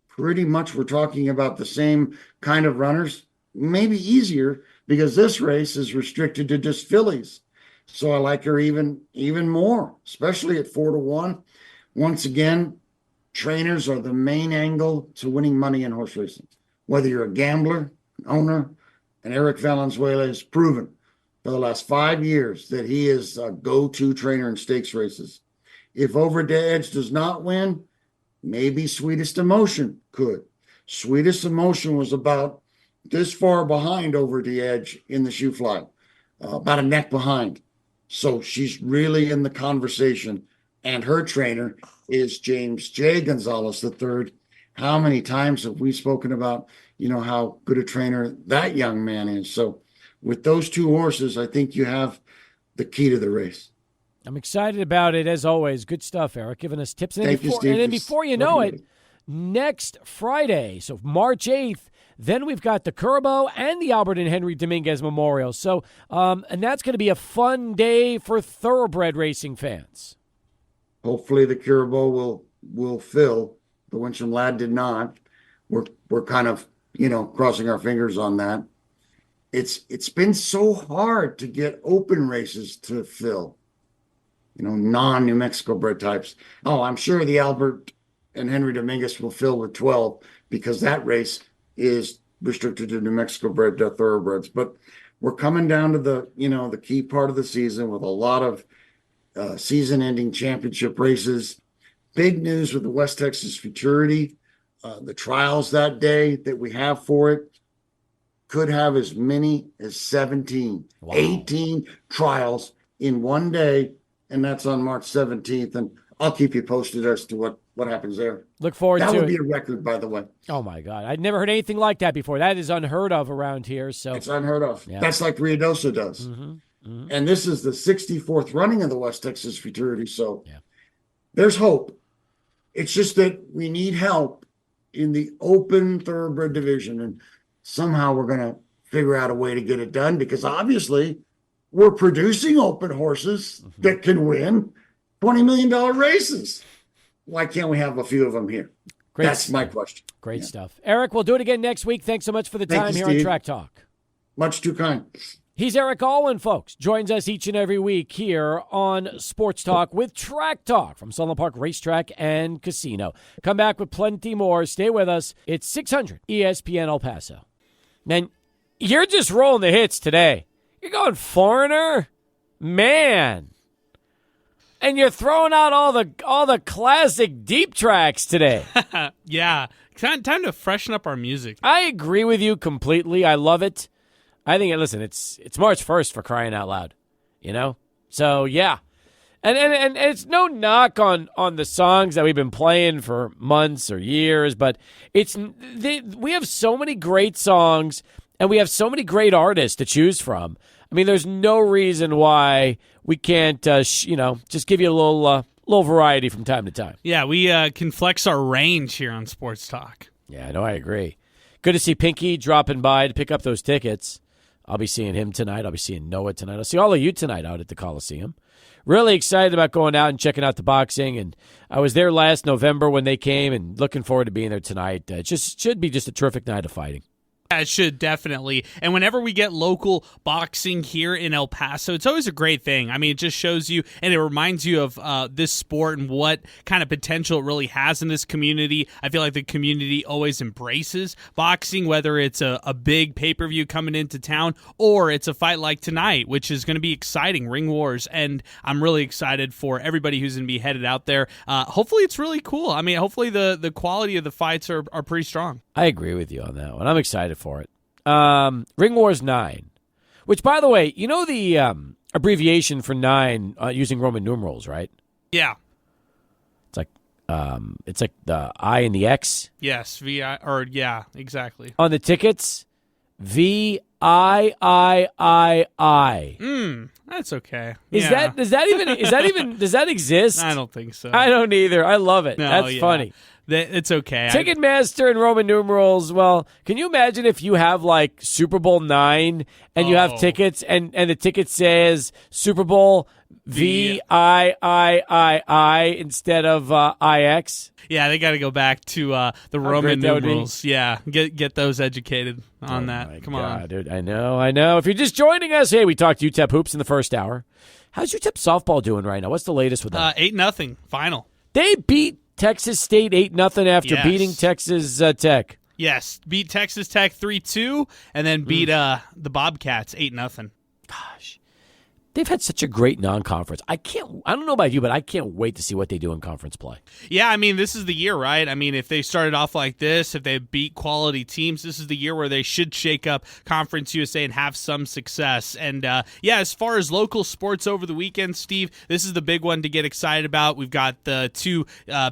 Pretty much we're talking about the same kind of runners, maybe easier because this race is restricted to just fillies. So I like her even more, especially at 4-1. Once again, trainers are the main angle to winning money in horse racing. Whether you're a gambler, an owner, and Eric Valenzuela has proven for the last 5 years that he is a go-to trainer in stakes races. If Over the Edge does not win, maybe Sweetest Emotion could. Sweetest Emotion was about this far behind Over the Edge in the Shoe Fly, about a neck behind. So she's really in the conversation. And her trainer is James J. Gonzalez III. How many times have we spoken about, how good a trainer that young man is? So with those two horses, I think you have the key to the race. I'm excited about it, as always. Good stuff, Eric, giving us tips. Thank you, Steve. And then before you know it, next Friday, so March 8th, then we've got the Curbo and the Albert and Henry Dominguez Memorial. So, and that's going to be a fun day for thoroughbred racing fans. Hopefully the Curbo will fill. The Wincham Lad did not. We're kind of, crossing our fingers on that. It's been so hard to get open races to fill. Non-New Mexico bred types. Oh, I'm sure the Albert and Henry Dominguez will fill with 12 because that race is restricted to New Mexico bred thoroughbreds. But we're coming down to the key part of the season with a lot of season-ending championship races. Big news with the West Texas Futurity. The trials that day that we have for it could have as many as 17, 18 trials in one day. And that's on March 17th. And I'll keep you posted as to what happens there. Look forward to it. That would be a record, by the way. Oh, my God. I'd never heard anything like that before. That is unheard of around here. So it's unheard of. Yeah. That's like Ruidoso does. And this is the 64th running of the West Texas Futurity. So there's hope. It's just that we need help in the open thoroughbred division. And somehow we're going to figure out a way to get it done because obviously – we're producing open horses that can win $20 million races. Why can't we have a few of them here? That's my question. Great stuff. Eric, we'll do it again next week. Thanks so much for the time here on Track Talk. Much too kind. He's Eric Alwyn, folks. Joins us each and every week here on Sports Talk with Track Talk from Sunland Park Racetrack and Casino. Come back with plenty more. Stay with us. It's 600 ESPN El Paso. Man, you're just rolling the hits today. You're going Foreigner? Man. And you're throwing out all the classic deep tracks today. Yeah. Time to freshen up our music. I agree with you completely. I love it. I think, listen, it's March 1st for crying out loud. So, yeah. And it's no knock on the songs that we've been playing for months or years, but we have so many great songs. And we have so many great artists to choose from. I mean, there's no reason why we can't, just give you a little variety from time to time. Yeah, we can flex our range here on Sports Talk. Yeah, no, I agree. Good to see Pinky dropping by to pick up those tickets. I'll be seeing him tonight. I'll be seeing Noah tonight. I'll see all of you tonight out at the Coliseum. Really excited about going out and checking out the boxing. And I was there last November when they came and looking forward to being there tonight. It just should be just a terrific night of fighting. Yeah, it should, definitely. And whenever we get local boxing here in El Paso, it's always a great thing. I mean, it just shows you and it reminds you of this sport and what kind of potential it really has in this community. I feel like the community always embraces boxing, whether it's a big pay-per-view coming into town or it's a fight like tonight, which is going to be exciting, Ring Wars. And I'm really excited for everybody who's going to be headed out there. Hopefully it's really cool. I mean, hopefully the quality of the fights are pretty strong. I agree with you on that one. I'm excited for it. Ring Wars 9, which, by the way, you know the abbreviation for 9 using Roman numerals, right? Yeah. It's like the I and the X. Yes, VI, or yeah, exactly. On the tickets, VIII. That's okay. Does that exist? I don't think so. I don't either. I love it. No, That's yeah. funny. It's okay. Ticketmaster and Roman numerals. Well, can you imagine if you have like Super Bowl 9 and you have tickets and the ticket says Super Bowl VIII instead of IX? Yeah, they got to go back to the Roman numerals. Yeah, get those educated on that. Come on, dude. I know. If you're just joining us, hey, we talked UTEP hoops in the first hour. How's UTEP softball doing right now? What's the latest with them? 8-0 final. They beat Texas State 8-0 after beating Texas Tech. Yes, beat Texas Tech 3-2, and then beat the Bobcats 8-0. Gosh. They've had such a great non-conference. I don't know about you, but I can't wait to see what they do in conference play. Yeah, I mean, this is the year, right? I mean, if they started off like this, if they beat quality teams, this is the year where they should shake up Conference USA and have some success. And, as far as local sports over the weekend, Steve, this is the big one to get excited about. We've got the 2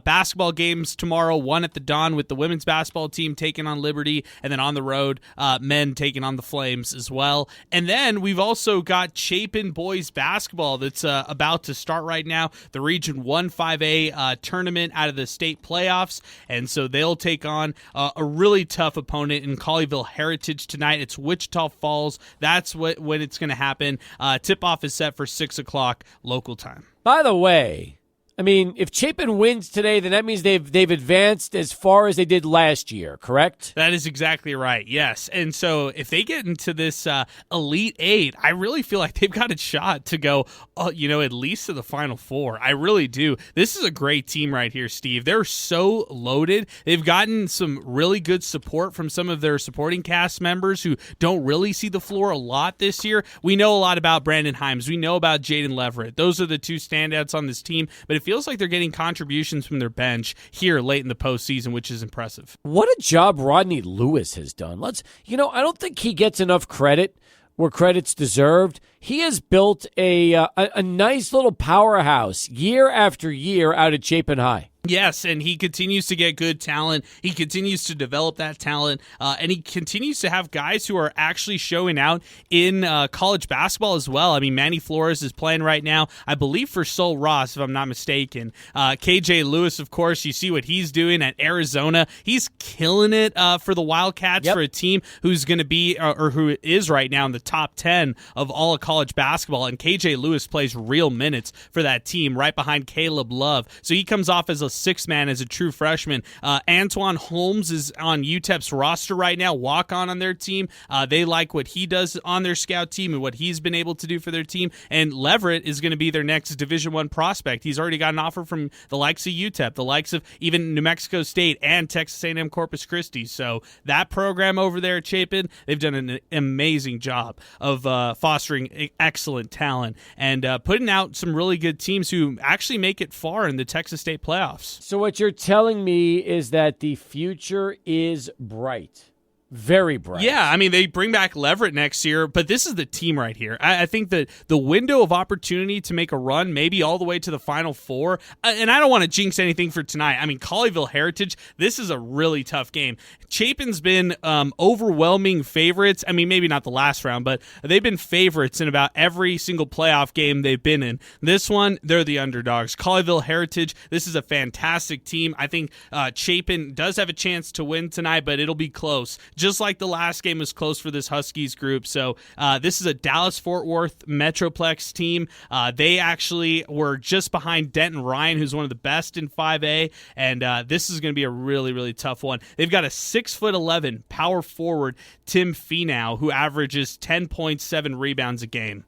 basketball games tomorrow, one at the Dawn with the women's basketball team taking on Liberty, and then on the road, men taking on the Flames as well. And then we've also got Chapin boys basketball that's about to start right now, the Region 1 5A tournament out of the state playoffs, and so they'll take on a really tough opponent in Colleyville Heritage tonight. It's Wichita Falls. That's when it's going to happen. Tip-off is set for 6 o'clock local time. By the way, I mean, if Chapin wins today, then that means they've advanced as far as they did last year, correct? That is exactly right, yes. And so if they get into this Elite 8, I really feel like they've got a shot to go, at least to the Final Four. I really do. This is a great team right here, Steve. They're so loaded. They've gotten some really good support from some of their supporting cast members who don't really see the floor a lot this year. We know a lot about Brandon Himes. We know about Jaden Leverett. Those are the 2 standouts on this team, but it feels like they're getting contributions from their bench here late in the postseason, which is impressive. What a job Rodney Lewis has done. I don't think he gets enough credit where credit's deserved. He has built a nice little powerhouse year after year out at Chapin High. Yes, and he continues to get good talent. He continues to develop that talent, and he continues to have guys who are actually showing out in college basketball as well. I mean, Manny Flores is playing right now, I believe, for Sol Ross, if I'm not mistaken. KJ Lewis, of course, you see what he's doing at Arizona. He's killing it for the Wildcats, for a team who's going to be, or who is right now in the top 10 of all of college basketball, and KJ Lewis plays real minutes for that team right behind Caleb Love. So he comes off as a 6th man as a true freshman. Antoine Holmes is on UTEP's roster right now, walk-on their team. They like what he does on their scout team and what he's been able to do for their team. And Leverett is going to be their next Division I prospect. He's already got an offer from the likes of UTEP, the likes of even New Mexico State and Texas A&M Corpus Christi. So that program over there at Chapin, they've done an amazing job of fostering excellent talent and putting out some really good teams who actually make it far in the Texas State playoffs. So what you're telling me is that the future is bright. Very bright. Yeah, I mean, they bring back Leverett next year, but this is the team right here. I think that the window of opportunity to make a run, maybe all the way to the Final Four, and I don't want to jinx anything for tonight. I mean, Colleyville Heritage, this is a really tough game. Chapin's been overwhelming favorites. I mean, maybe not the last round, but they've been favorites in about every single playoff game they've been in. This one, they're the underdogs. Colleyville Heritage, this is a fantastic team. I think Chapin does have a chance to win tonight, but it'll be close. just like the last game was close for this Huskies group. So this is a Dallas-Fort Worth Metroplex team. They actually were just behind Denton Ryan, who's one of the best in 5A, and this is going to be a really, really tough one. They've got a 6'11" power forward, Tim Finau, who averages 10.7 rebounds a game.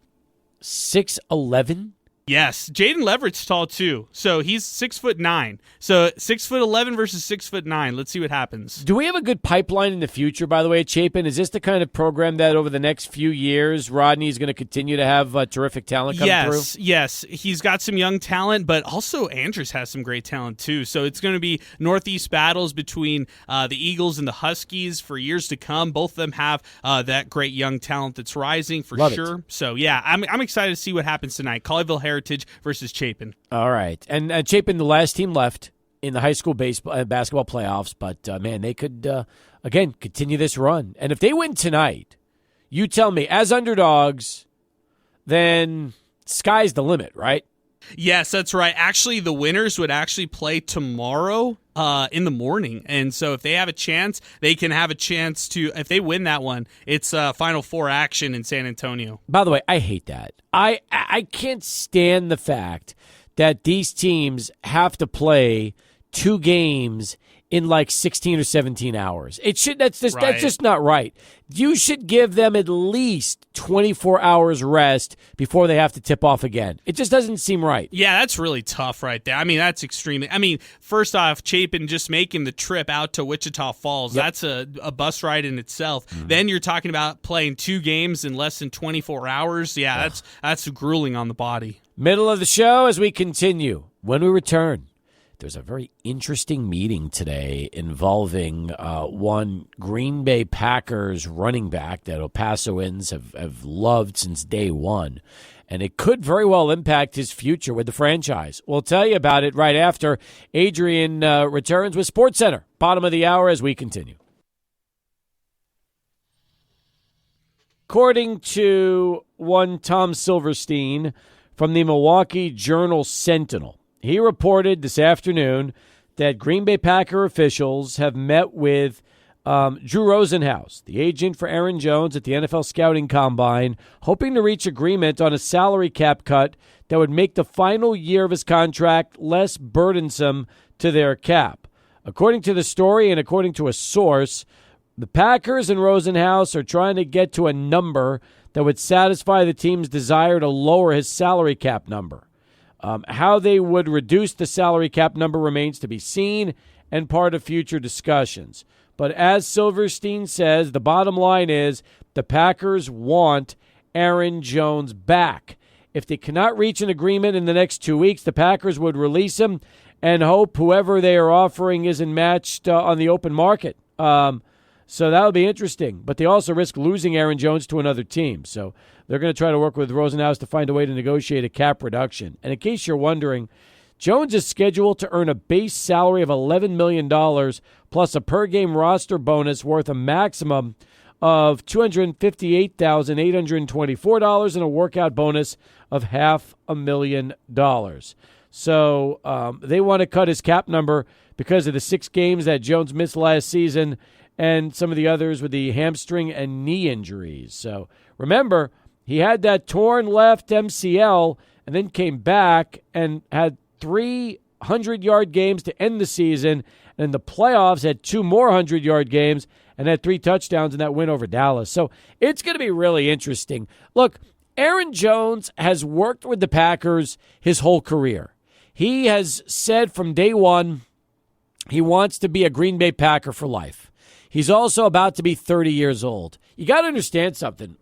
6'11"? Yes, Jaden Leverett's tall too, so he's 6'9". So 6'11" versus 6'9". Let's see what happens. Do we have a good pipeline in the future, by the way, Chapin? Is this the kind of program that over the next few years, Rodney is going to continue to have terrific talent come through? Yes. He's got some young talent, but also Andrews has some great talent too. So it's going to be Northeast battles between the Eagles and the Huskies for years to come. Both of them have that great young talent that's rising for Love sure. it. So yeah, I'm excited to see what happens tonight. Colleyville Heritage versus Chapin. All right. And Chapin, the last team left in the high school basketball playoffs, but, man, they could, again, continue this run. And if they win tonight, you tell me, as underdogs, then sky's the limit, right? Yes, that's right. Actually, the winners would actually play tomorrow in the morning. And so if they have a chance, they can have a chance to, if they win that one, it's Final Four action in San Antonio. By the way, I hate that. I can't stand the fact that these teams have to play 2 games in like 16 or 17 hours. That's just not right. You should give them at least 24 hours rest before they have to tip off again. It just doesn't seem right. Yeah, that's really tough right there. I mean, that's extremely. I mean, first off, Chapin just making the trip out to Wichita Falls, that's a bus ride in itself. Mm-hmm. Then you're talking about playing 2 games in less than 24 hours. Yeah, that's grueling on the body. Middle of the show as we continue. When we return, there's a very interesting meeting today involving one Green Bay Packers running back that El Pasoans have loved since day one, and it could very well impact his future with the franchise. We'll tell you about it right after Adrian returns with SportsCenter. Bottom of the hour as we continue. According to one Tom Silverstein from the Milwaukee Journal-Sentinel, he reported this afternoon that Green Bay Packer officials have met with Drew Rosenhaus, the agent for Aaron Jones at the NFL Scouting Combine, hoping to reach agreement on a salary cap cut that would make the final year of his contract less burdensome to their cap. According to the story and according to a source, the Packers and Rosenhaus are trying to get to a number that would satisfy the team's desire to lower his salary cap number. How they would reduce the salary cap number remains to be seen and part of future discussions. But as Silverstein says, the bottom line is the Packers want Aaron Jones back. If they cannot reach an agreement in the next 2 weeks, the Packers would release him and hope whoever they are offering isn't matched on the open market. So that would be interesting. But they also risk losing Aaron Jones to another team. So they're going to try to work with Rosenhaus to find a way to negotiate a cap reduction. And in case you're wondering, Jones is scheduled to earn a base salary of $11 million plus a per-game roster bonus worth a maximum of $258,824 and a workout bonus of $500,000. So they want to cut his cap number because of the 6 games that Jones missed last season and some of the others with the hamstring and knee injuries. So remember, he had that torn left MCL and then came back and had 300-yard games to end the season. And in the playoffs, had 2 more 100-yard games and had 3 touchdowns in that win over Dallas. So it's going to be really interesting. Look, Aaron Jones has worked with the Packers his whole career. He has said from day one he wants to be a Green Bay Packer for life. He's also about to be 30 years old. You got to understand something.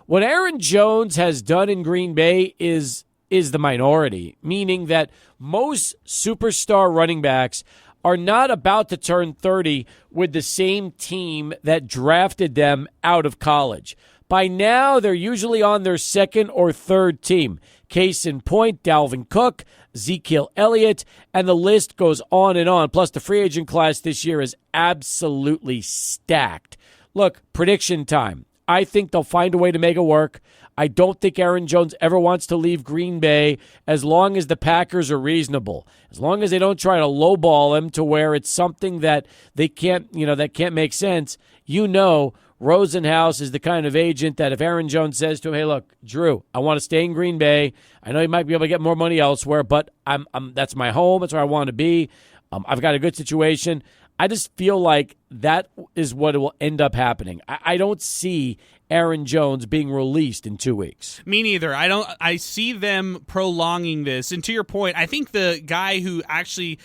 What Aaron Jones has done in Green Bay is the minority, meaning that most superstar running backs are not about to turn 30 with the same team that drafted them out of college. By now, they're usually on their second or third team. Case in point, Dalvin Cook, Ezekiel Elliott, and the list goes on and on. Plus, the free agent class this year is absolutely stacked. Look, prediction time. I think they'll find a way to make it work. I don't think Aaron Jones ever wants to leave Green Bay as long as the Packers are reasonable. As long as they don't try to lowball him to where it's something that they can't, that can't make sense. Rosenhaus is the kind of agent that if Aaron Jones says to him, hey, look, Drew, I want to stay in Green Bay. I know you might be able to get more money elsewhere, but that's my home. That's where I want to be. I've got a good situation. I just feel like that is what will end up happening. I don't see Aaron Jones being released in 2 weeks. Me neither. I see them prolonging this. And to your point, I think the guy who actually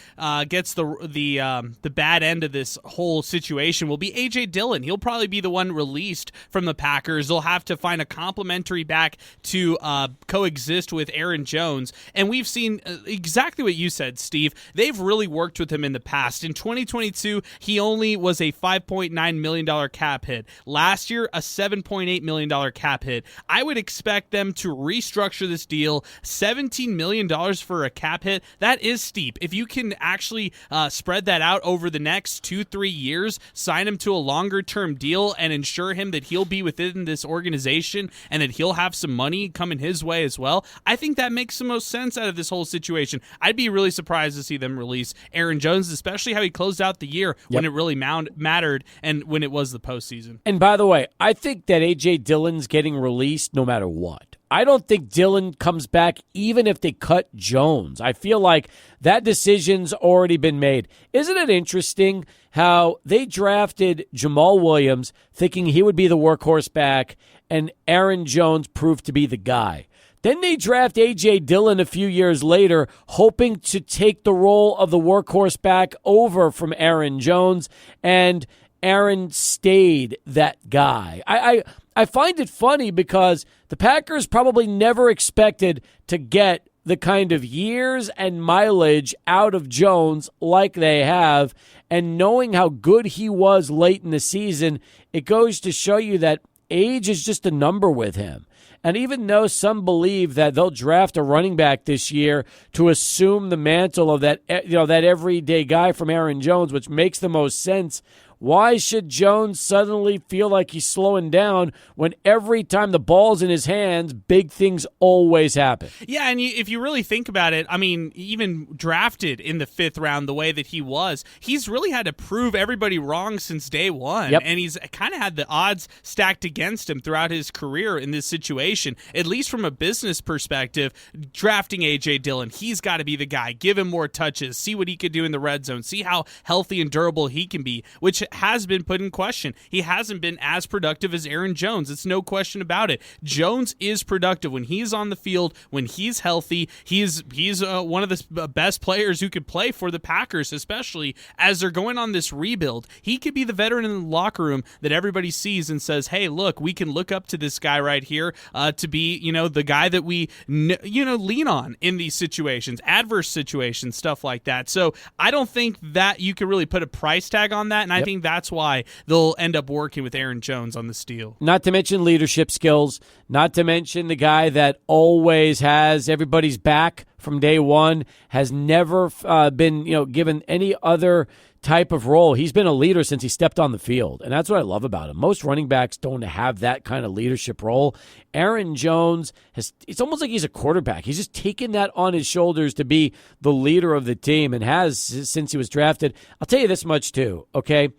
gets the bad end of this whole situation will be A.J. Dillon. He'll probably be the one released from the Packers. They'll have to find a complimentary back to coexist with Aaron Jones. And we've seen exactly what you said, Steve. They've really worked with him in the past. In 2022, he only was a $5.9 million cap hit. Last year, a $7.8 million cap hit. I would expect them to restructure this deal. $17 million for a cap hit, that is steep. If you can actually spread that out over the next 2-3 years, sign him to a longer-term deal and ensure him that he'll be within this organization and that he'll have some money coming his way as well, I think that makes the most sense out of this whole situation. I'd be really surprised to see them release Aaron Jones, especially how he closed out the year when it really mattered and when it was the postseason. And by the way, I think that A.J. Dillon's getting released no matter what. I don't think Dillon comes back even if they cut Jones. I feel like that decision's already been made. Isn't it interesting how they drafted Jamal Williams thinking he would be the workhorse back and Aaron Jones proved to be the guy? Then they draft A.J. Dillon a few years later, hoping to take the role of the workhorse back over from Aaron Jones, and Aaron stayed that guy. I find it funny because the Packers probably never expected to get the kind of years and mileage out of Jones like they have, and knowing how good he was late in the season, it goes to show you that age is just a number with him. And even though some believe that they'll draft a running back this year to assume the mantle of that everyday guy from Aaron Jones, which makes the most sense, why should Jones suddenly feel like he's slowing down when every time the ball's in his hands, big things always happen? Yeah, and if you really think about it, I mean, even drafted in the 5th round the way that he was, he's really had to prove everybody wrong since day one. Yep. And he's kind of had the odds stacked against him throughout his career in this situation. At least from a business perspective, drafting A.J. Dillon, he's got to be the guy. Give him more touches. See what he could do in the red zone. See how healthy and durable he can be, which has been put in question. He hasn't been as productive as Aaron Jones. It's no question about it. Jones is productive when he's on the field, when he's healthy. He's one of the best players who could play for the Packers, especially as they're going on this rebuild. He could be the veteran in the locker room that everybody sees and says, hey, look, we can look up to this guy right here to be, the guy that we, lean on in these situations, adverse situations, stuff like that. So I don't think that you can really put a price tag on that, and I think that's why they'll end up working with Aaron Jones on this deal. Not to mention leadership skills, not to mention the guy that always has everybody's back from day one, has never been given any other type of role. He's been a leader since he stepped on the field, and that's what I love about him. Most running backs don't have that kind of leadership role. Aaron Jones it's almost like he's a quarterback. He's just taken that on his shoulders to be the leader of the team, and has since he was drafted. I'll tell you this much too, okay?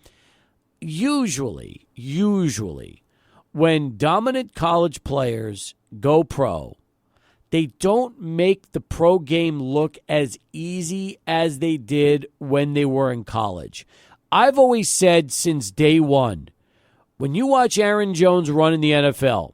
Usually, when dominant college players go pro, they don't make the pro game look as easy as they did when they were in college. I've always said since day one, when you watch Aaron Jones run in the NFL,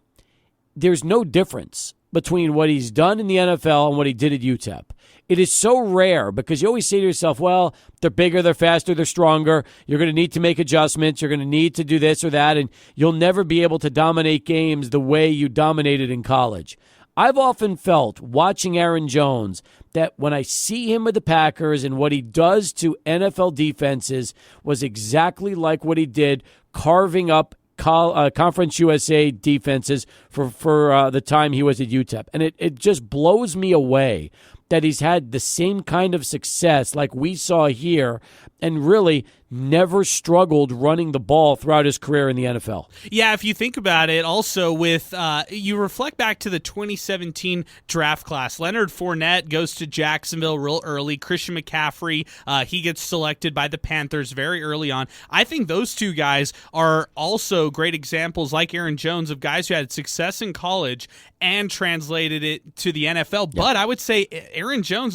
there's no difference between what he's done in the NFL and what he did at UTEP. It is so rare because you always say to yourself, well, they're bigger, they're faster, they're stronger. You're going to need to make adjustments. You're going to need to do this or that, and you'll never be able to dominate games the way you dominated in college. I've often felt, watching Aaron Jones, that when I see him with the Packers and what he does to NFL defenses was exactly like what he did carving up Conference USA defenses for the time he was at UTEP. And it just blows me away that he's had the same kind of success like we saw here and really never struggled running the ball throughout his career in the NFL. Yeah, if you think about it, also with you reflect back to the 2017 draft class. Leonard Fournette goes to Jacksonville real early. Christian McCaffrey, he gets selected by the Panthers very early on. I think those two guys are also great examples, like Aaron Jones, of guys who had success in college and translated it to the NFL. But I would say Aaron Jones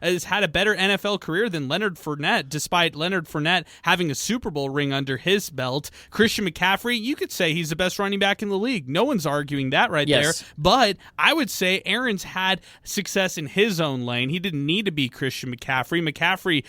has had a better NFL career than Leonard Fournette, despite Leonard Fournette having a Super Bowl ring under his belt. Christian McCaffrey, you could say he's the best running back in the league. No one's arguing that there. But I would say Aaron's had success in his own lane. He didn't need to be Christian McCaffrey. McCaffrey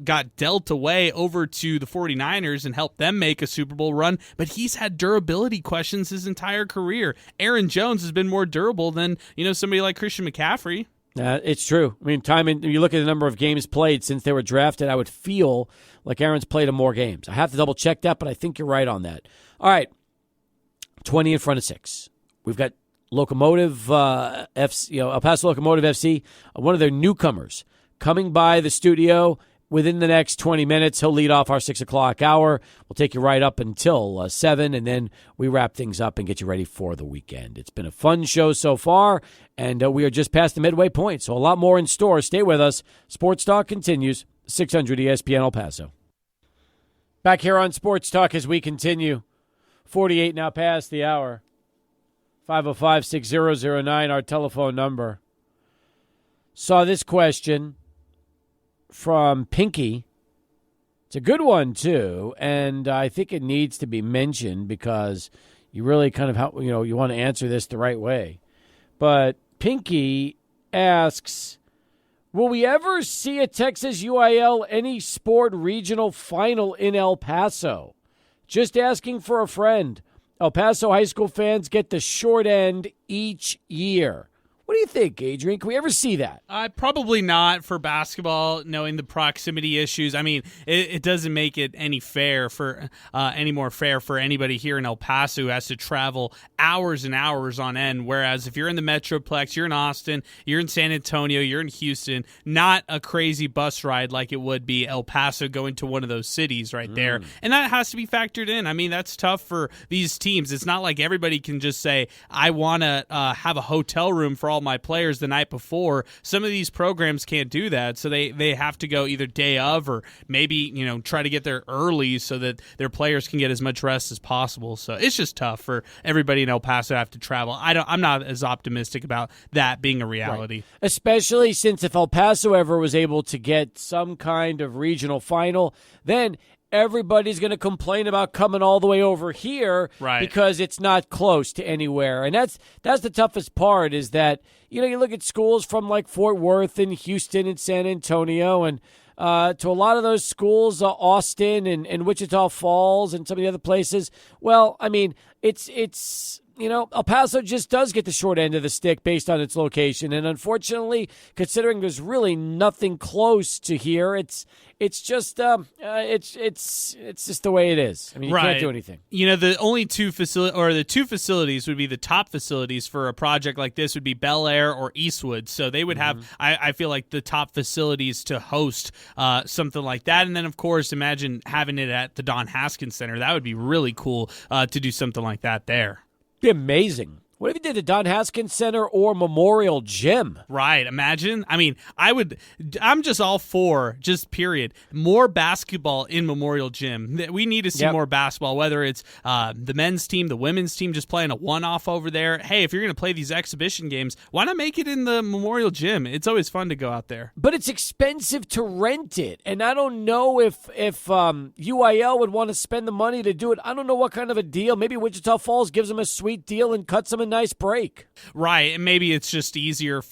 got dealt away over to the 49ers and helped them make a Super Bowl run, but he's had durability questions his entire career. Aaron Jones has been more durable than somebody like Christian McCaffrey. It's true. I mean, you look at the number of games played since they were drafted, I would feel like Aaron's played more games. I have to double check that, but I think you're right on that. All right, 20 in front of 6. We've got Locomotive FC, El Paso Locomotive FC, one of their newcomers, coming by the studio within the next 20 minutes. He'll lead off our 6 o'clock hour. We'll take you right up until 7, and then we wrap things up and get you ready for the weekend. It's been a fun show so far, and we are just past the midway point, so a lot more in store. Stay with us. Sports Talk continues, 600 ESPN El Paso. Back here on Sports Talk as we continue. 48 now past the hour. 505-6009, our telephone number. Saw this question from Pinky. It's a good one, too, and I think it needs to be mentioned because you really kind of, you want to answer this the right way. But Pinky asks, will we ever see a Texas UIL any sport regional final in El Paso? Just asking for a friend. El Paso high school fans get the short end each year. What do you think, Adrian? Can we ever see that? Probably not for basketball, knowing the proximity issues. I mean, it doesn't make it any more fair for anybody here in El Paso who has to travel hours and hours on end. Whereas if you're in the Metroplex, you're in Austin, you're in San Antonio, you're in Houston, not a crazy bus ride like it would be El Paso going to one of those cities right there. And that has to be factored in. I mean, that's tough for these teams. It's not like everybody can just say, I want to have a hotel room for all my players the night before. Some of these programs can't do that, so they have to go either day of or maybe try to get there early so that their players can get as much rest as possible. So it's just tough for everybody in El Paso to have to travel. I'm not as optimistic about that being a reality. Right. Especially since if El Paso ever was able to get some kind of regional final, then everybody's going to complain about coming all the way over here because it's not close to anywhere. And that's the toughest part is that, you look at schools from like Fort Worth and Houston and San Antonio and to a lot of those schools, Austin and Wichita Falls and some of the other places. Well, I mean, it's El Paso just does get the short end of the stick based on its location. And unfortunately, considering there's really nothing close to here, it's just it's just the way it is. I mean, you can't do anything. The only two facilities would be the top facilities for a project like this would be Bel Air or Eastwood. So they would have, I feel like, the top facilities to host something like that. And then, of course, imagine having it at the Don Haskins Center. That would be really cool to do something like that there. Be amazing. What if you did the Don Haskins Center or Memorial Gym? Right. Imagine. I mean, I'm just all for, just period, more basketball in Memorial Gym. We need to see more basketball, whether it's the men's team, the women's team just playing a one-off over there. Hey, if you're going to play these exhibition games, why not make it in the Memorial Gym? It's always fun to go out there. But it's expensive to rent it, and I don't know if UIL would want to spend the money to do it. I don't know what kind of a deal. Maybe Wichita Falls gives them a sweet deal and cuts them a nice break. Right, and maybe it's just easier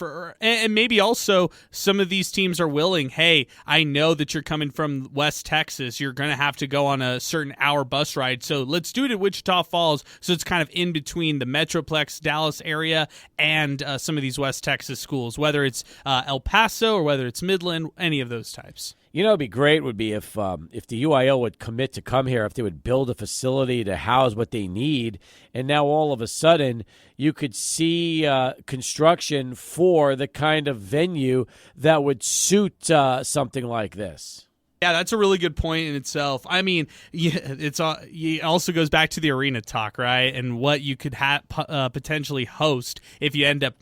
and maybe also some of these teams are willing, hey, I know that you're coming from West Texas, you're going to have to go on a certain hour bus ride, so let's do it at Wichita Falls, so it's kind of in between the Metroplex Dallas area and some of these West Texas schools, whether it's El Paso or whether it's Midland, any of those types. It'd be great would be if the UIL would commit to come here, if they would build a facility to house what they need, and now all of a sudden you could see construction for the kind of venue that would suit something like this. Yeah, that's a really good point in itself. I mean, it also goes back to the arena talk, right? And what you could potentially host if you end up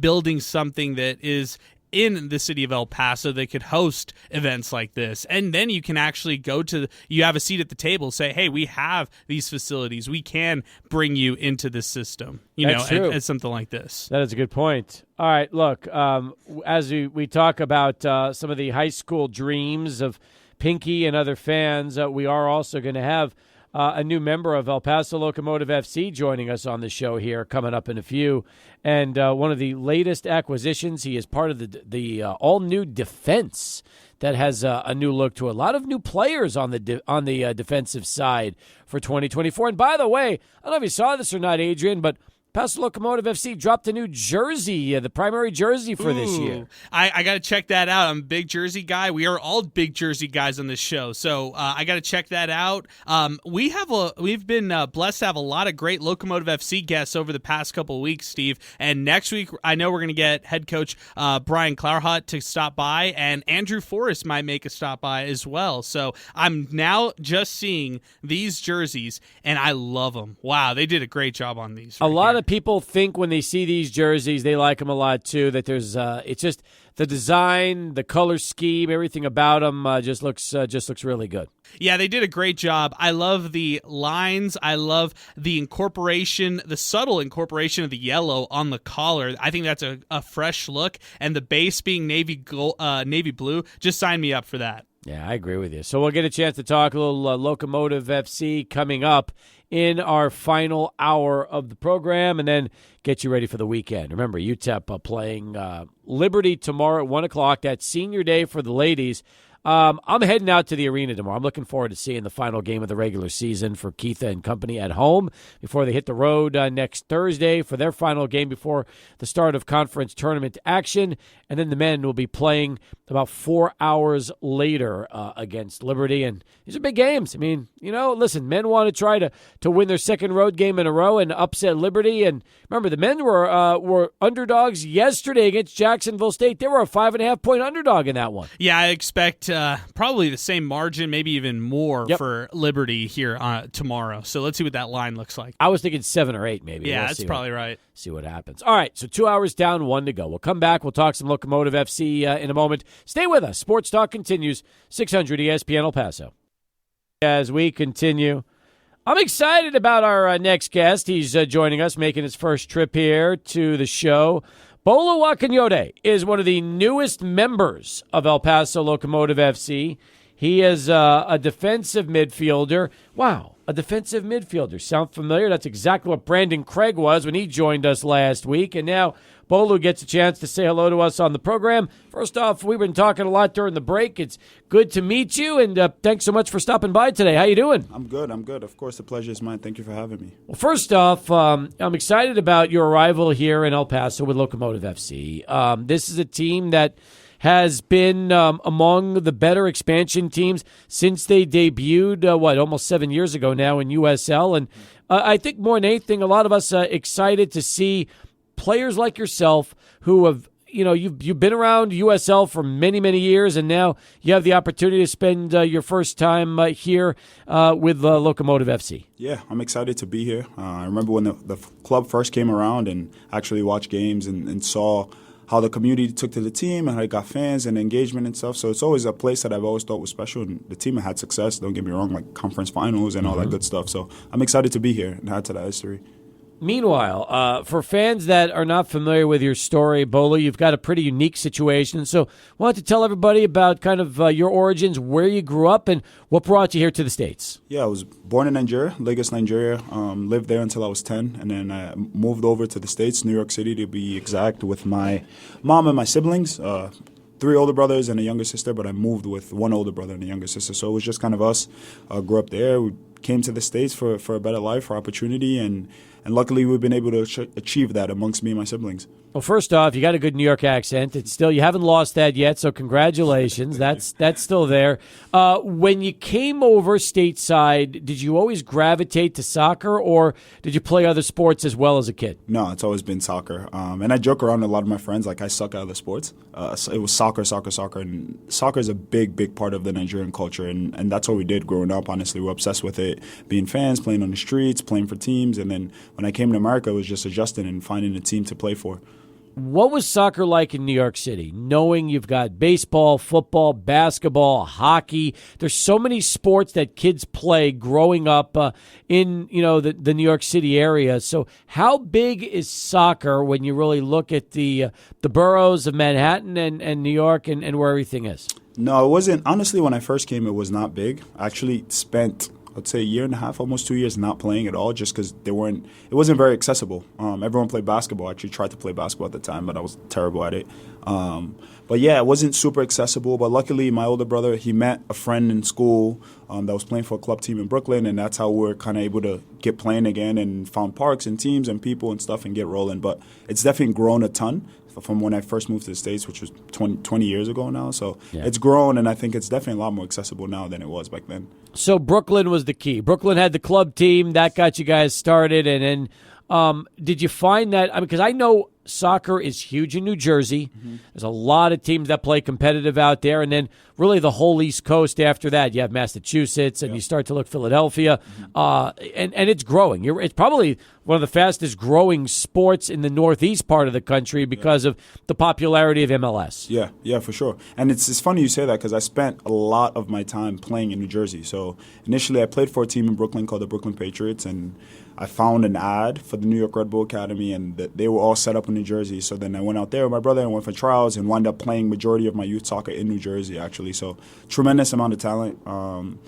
building something that is in the city of El Paso that could host events like this. And then you can actually you have a seat at the table, say, hey, we have these facilities. We can bring you into this system, at something like this. That is a good point. All right, look, as we talk about some of the high school dreams of Pinky and other fans, we are also going to have a new member of El Paso Locomotive FC joining us on the show here coming up in a few. And one of the latest acquisitions, he is part of the all-new defense that has a new look to it. A lot of new players on the defensive side for 2024. And by the way, I don't know if you saw this or not, Adrian, but Paso Locomotive FC dropped a new jersey, the primary jersey for this year. I got to check that out. I'm a big jersey guy. We are all big jersey guys on this show, so I got to check that out. We've been blessed to have a lot of great Locomotive FC guests over the past couple of weeks, Steve. And next week, I know we're going to get head coach Brian Clarhut to stop by, and Andrew Forrest might make a stop by as well. So I'm now just seeing these jerseys, and I love them. Wow, they did a great job on these. A lot of people think when they see these jerseys, they like them a lot too. That there's, it's just the design, the color scheme, everything about them just looks really good. Yeah, they did a great job. I love the lines. I love the incorporation, the subtle incorporation of the yellow on the collar. I think that's a fresh look, and the base being navy blue. Just sign me up for that. Yeah, I agree with you. So we'll get a chance to talk a little Locomotive FC coming up in our final hour of the program, and then get you ready for the weekend. Remember, UTEP playing Liberty tomorrow at 1 o'clock. That's senior day for the ladies. I'm heading out to the arena tomorrow. I'm looking forward to seeing the final game of the regular season for Keitha and company at home before they hit the road next Thursday for their final game before the start of conference tournament action. And then the men will be playing about 4 hours later against Liberty. And these are big games. I mean, listen, men want to try to win their second road game in a row and upset Liberty. And remember, the men were underdogs yesterday against Jacksonville State. They were a 5.5-point underdog in that one. Yeah, I expect probably the same margin, maybe even more for Liberty here tomorrow. So let's see what that line looks like. I was thinking 7 or 8 maybe. Yeah, that's probably right. See what happens. All right, so 2 hours down, 1 to go. We'll come back. We'll talk some Locomotive FC in a moment. Stay with us. Sports Talk continues. 600 ESPN El Paso. As we continue, I'm excited about our next guest. He's joining us, making his first trip here to the show. Bolo Wakanyode is one of the newest members of El Paso Locomotive FC. He is a defensive midfielder. Wow, a defensive midfielder. Sound familiar? That's exactly what Brandon Craig was when he joined us last week. And now Bolo gets a chance to say hello to us on the program. First off, we've been talking a lot during the break. It's good to meet you, and thanks so much for stopping by today. How you doing? I'm good. Of course, the pleasure is mine. Thank you for having me. Well, first off, I'm excited about your arrival here in El Paso with Locomotive FC. This is a team that has been among the better expansion teams since they debuted, almost 7 years ago now in USL. And I think more than anything, a lot of us excited to see players like yourself who have, you've been around USL for many, many years, and now you have the opportunity to spend your first time here with Locomotive FC. Yeah, I'm excited to be here. I remember when the club first came around and actually watched games and saw how the community took to the team and how it got fans and engagement and stuff. So it's always a place that I've always thought was special. And the team had success, don't get me wrong, like conference finals and all that good stuff. So I'm excited to be here and add to that history. Meanwhile, for fans that are not familiar with your story, Bolo, you've got a pretty unique situation. So I wanted to tell everybody about kind of your origins, where you grew up, and what brought you here to the States. Yeah, I was born in Nigeria, Lagos, Nigeria. Lived there until I was 10, and then I moved over to the States, New York City to be exact, with my mom and my siblings. 3 older brothers and a younger sister, but I moved with 1 older brother and a younger sister. So it was just kind of us. Grew up there. We came to the States for a better life, for opportunity, and luckily we've been able to achieve that amongst me and my siblings. Well, first off, you got a good New York accent. It's still, you haven't lost that yet, so congratulations. That's still there. When you came over stateside, did you always gravitate to soccer, or did you play other sports as well as a kid? No, it's always been soccer. And I joke around with a lot of my friends, like I suck at other sports. So it was soccer. And soccer is a big, big part of the Nigerian culture, and that's what we did growing up, honestly. We were obsessed with it, being fans, playing on the streets, playing for teams, and then when I came to America, it was just adjusting and finding a team to play for. What was soccer like in New York City, knowing you've got baseball, football, basketball, hockey? There's so many sports that kids play growing up in the New York City area. So how big is soccer when you really look at the boroughs of Manhattan and New York and where everything is? No, it wasn't. Honestly, when I first came, it was not big. I actually spent, I'd say, a year and a half, almost 2 years not playing at all, just because it wasn't very accessible. Everyone played basketball. I actually tried to play basketball at the time, but I was terrible at it. But yeah, it wasn't super accessible. But luckily, my older brother, he met a friend in school that was playing for a club team in Brooklyn, and that's how we were kind of able to get playing again and found parks and teams and people and stuff and get rolling. But it's definitely grown a ton from when I first moved to the States, which was 20 years ago now. So It's grown, and I think it's definitely a lot more accessible now than it was back then. So Brooklyn was the key. Brooklyn had the club team. That got you guys started. And then did you find that – because I know soccer is huge in New Jersey. Mm-hmm. There's a lot of teams that play competitive out there. And then really the whole East Coast after that. You have Massachusetts, and you start to look Philadelphia. Mm-hmm. And it's growing. It's probably one of the fastest growing sports in the Northeast part of the country because of the popularity of MLS. Yeah, for sure. And it's funny you say that because I spent a lot of my time playing in New Jersey. So initially I played for a team in Brooklyn called the Brooklyn Patriots, and I found an ad for the New York Red Bull Academy, and they were all set up in New Jersey. So then I went out there with my brother and went for trials and wound up playing majority of my youth soccer in New Jersey, actually. So tremendous amount of talent.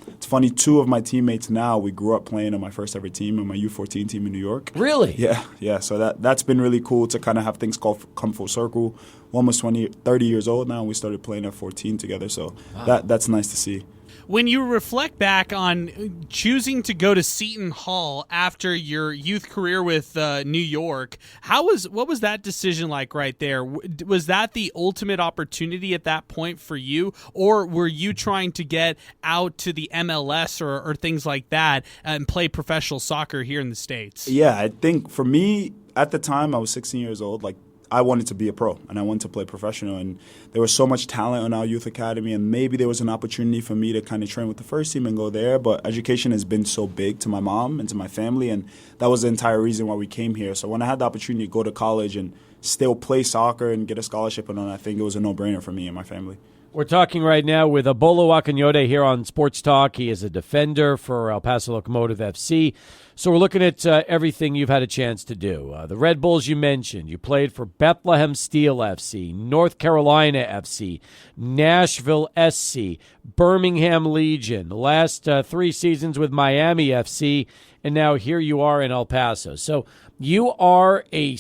It's funny, 2 of my teammates now, we grew up playing on my first ever team, on my U14 team in New York. Really? Yeah. So that's been really cool to kind of have things come full circle. One was 30 years old now, and we started playing at 14 together. So that's nice to see. When you reflect back on choosing to go to Seton Hall after your youth career with New York, what was that decision like right there? Was that the ultimate opportunity at that point for you, or were you trying to get out to the MLS or things like that and play professional soccer here in the States? Yeah, I think for me, at the time, I was 16 years old, like, I wanted to be a pro, and I wanted to play professional, and there was so much talent in our youth academy, and maybe there was an opportunity for me to kind of train with the first team and go there, but education has been so big to my mom and to my family, and that was the entire reason why we came here. So when I had the opportunity to go to college and still play soccer and get a scholarship, and I think it was a no-brainer for me and my family. We're talking right now with Bolo Akanyode here on Sports Talk. He is a defender for El Paso Locomotive FC. So we're looking at everything you've had a chance to do. The Red Bulls you mentioned. You played for Bethlehem Steel FC, North Carolina FC, Nashville SC, Birmingham Legion. The last 3 seasons with Miami FC, and now here you are in El Paso. So you are a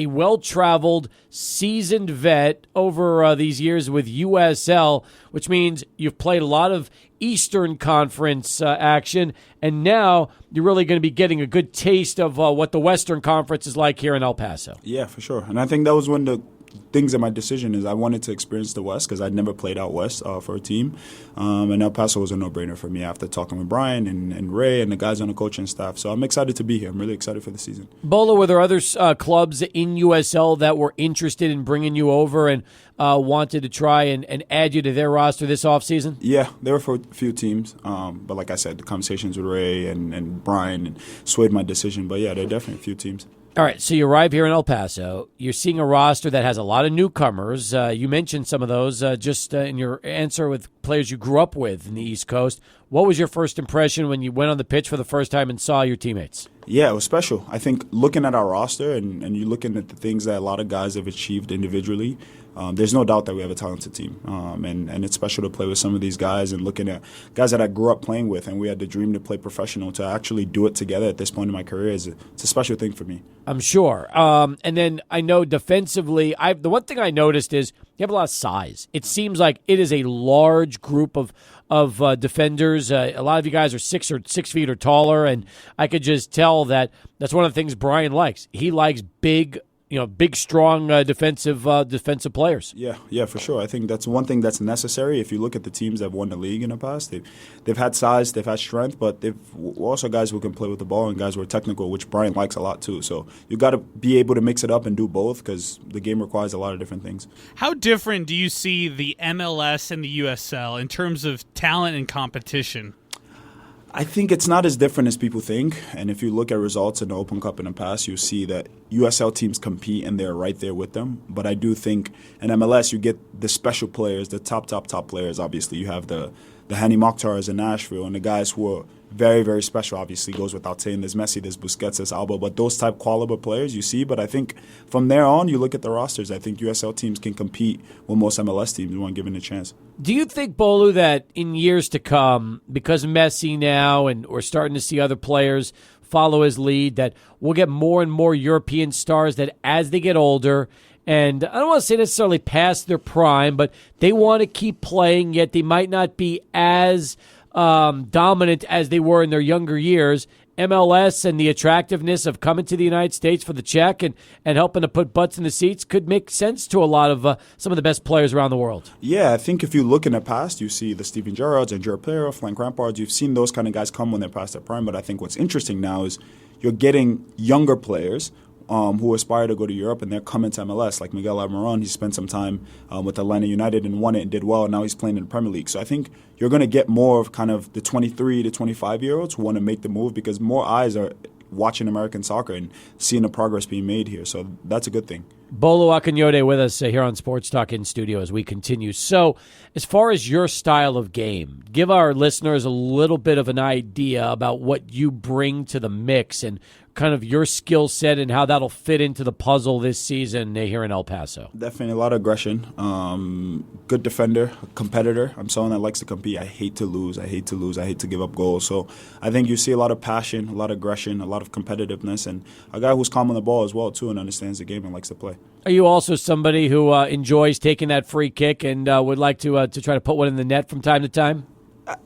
well-traveled, seasoned vet over these years with USL, which means you've played a lot of Eastern Conference action, and now you're really going to be getting a good taste of what the Western Conference is like here in El Paso. Yeah, for sure. And I think that was one of the things in my decision is I wanted to experience the West because I'd never played out West for a team. And El Paso was a no-brainer for me after talking with Brian and Ray and the guys on the coaching staff. So I'm excited to be here. I'm really excited for the season. Bolo, were there other clubs in USL that were interested in bringing you over and wanted to try and add you to their roster this offseason? Yeah, there were for a few teams. But like I said, the conversations with Ray and Brian swayed my decision. But yeah, there are definitely a few teams. All right, so you arrive here in El Paso. You're seeing a roster that has a lot of newcomers. You mentioned some of those just in your answer with players you grew up with in the East Coast. What was your first impression when you went on the pitch for the first time and saw your teammates? Yeah, it was special. I think looking at our roster and you looking at the things that a lot of guys have achieved individually, there's no doubt that we have a talented team. And it's special to play with some of these guys and looking at guys that I grew up playing with, and we had the dream to play professional. To actually do it together at this point in my career it's a special thing for me. I'm sure. And then I know defensively, the one thing I noticed is You have a lot of size. It seems like it is a large group of defenders. A lot of you guys are 6 feet or taller, and I could just tell that that's one of the things Brian likes. He likes big, strong defensive players. Yeah, for sure. I think that's one thing that's necessary. If you look at the teams that have won the league in the past, they've had size, they've had strength, but they've also guys who can play with the ball and guys who are technical, which Brian likes a lot too. So you got to be able to mix it up and do both because the game requires a lot of different things. How different do you see the MLS and the USL in terms of talent and competition? I think it's not as different as people think. And if you look at results in the Open Cup in the past, you see that USL teams compete and they're right there with them. But I do think in MLS, you get the special players, the top players. Obviously, you have the Hani Mokhtars in Nashville and the guys who are very, very special. Obviously, goes without saying. There's Messi, there's Busquets, there's Alba. But those type caliber players you see. But I think from there on, you look at the rosters. I think USL teams can compete with most MLS teams when given a chance. Do you think, Bolu, that in years to come, because Messi now and we're starting to see other players follow his lead, that we'll get more and more European stars that as they get older, and I don't want to say necessarily past their prime, but they want to keep playing, yet they might not be as dominant as they were in their younger years. MLS and the attractiveness of coming to the United States for the check and helping to put butts in the seats could make sense to a lot of some of the best players around the world. Yeah, I think if you look in the past, you see the Steven Gerrards and Jared Player, Frank Rampards. You've seen those kind of guys come when they're past their prime. But I think what's interesting now is you're getting younger players who aspire to go to Europe, and they're coming to MLS. Like Miguel Almiron, he spent some time with Atlanta United and won it and did well, and now he's playing in the Premier League. So I think you're going to get more of kind of the 23 to 25-year-olds who want to make the move because more eyes are watching American soccer and seeing the progress being made here. So that's a good thing. Bolu Akanyode with us here on Sports Talk in studio as we continue. So as far as your style of game, give our listeners a little bit of an idea about what you bring to the mix and kind of your skill set and how that'll fit into the puzzle this season here in El Paso. Definitely a lot of aggression. Good defender, competitor. I'm someone that likes to compete. I hate to lose. I hate to give up goals. So I think you see a lot of passion, a lot of aggression, a lot of competitiveness, and a guy who's calm on the ball as well, too, and understands the game and likes to play. Are you also somebody who enjoys taking that free kick and would like to try to put one in the net from time to time?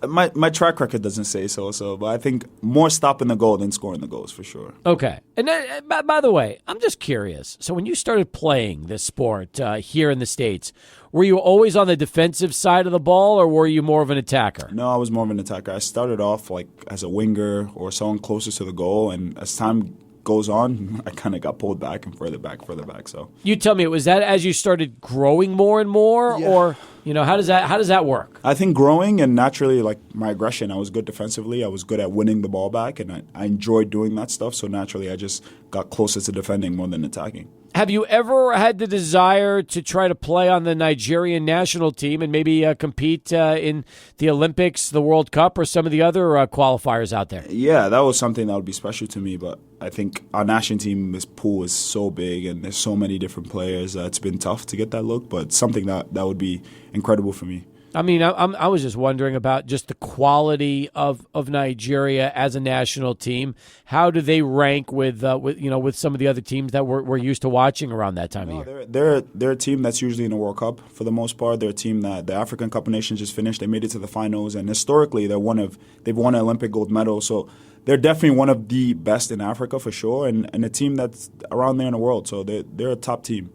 My track record doesn't say so, but I think more stopping the goal than scoring the goals for sure. Okay. And then, by the way, I'm just curious. So when you started playing this sport here in the States, were you always on the defensive side of the ball or were you more of an attacker? No, I was more of an attacker. I started off like as a winger or someone closest to the goal, and as time goes on, I kind of got pulled back and further back. So you tell me, was that as you started growing more and more, or how does that work? I think growing and naturally, like my aggression, I was good defensively. I was good at winning the ball back, and I enjoyed doing that stuff. So naturally, I just got closer to defending more than attacking. Have you ever had the desire to try to play on the Nigerian national team and maybe compete in the Olympics, the World Cup, or some of the other qualifiers out there? Yeah, that was something that would be special to me. But I think our national team, this pool is so big and there's so many different players. It's been tough to get that look, but something that would be incredible for me. I mean, I was just wondering about just the quality of Nigeria as a national team. How do they rank with some of the other teams that we're used to watching around that time of year? They're a team that's usually in the World Cup for the most part. They're a team that the African Cup of Nations just finished. They made it to the finals, and historically they've won an Olympic gold medal. So they're definitely one of the best in Africa for sure, and a team that's around there in the world. So they're a top team.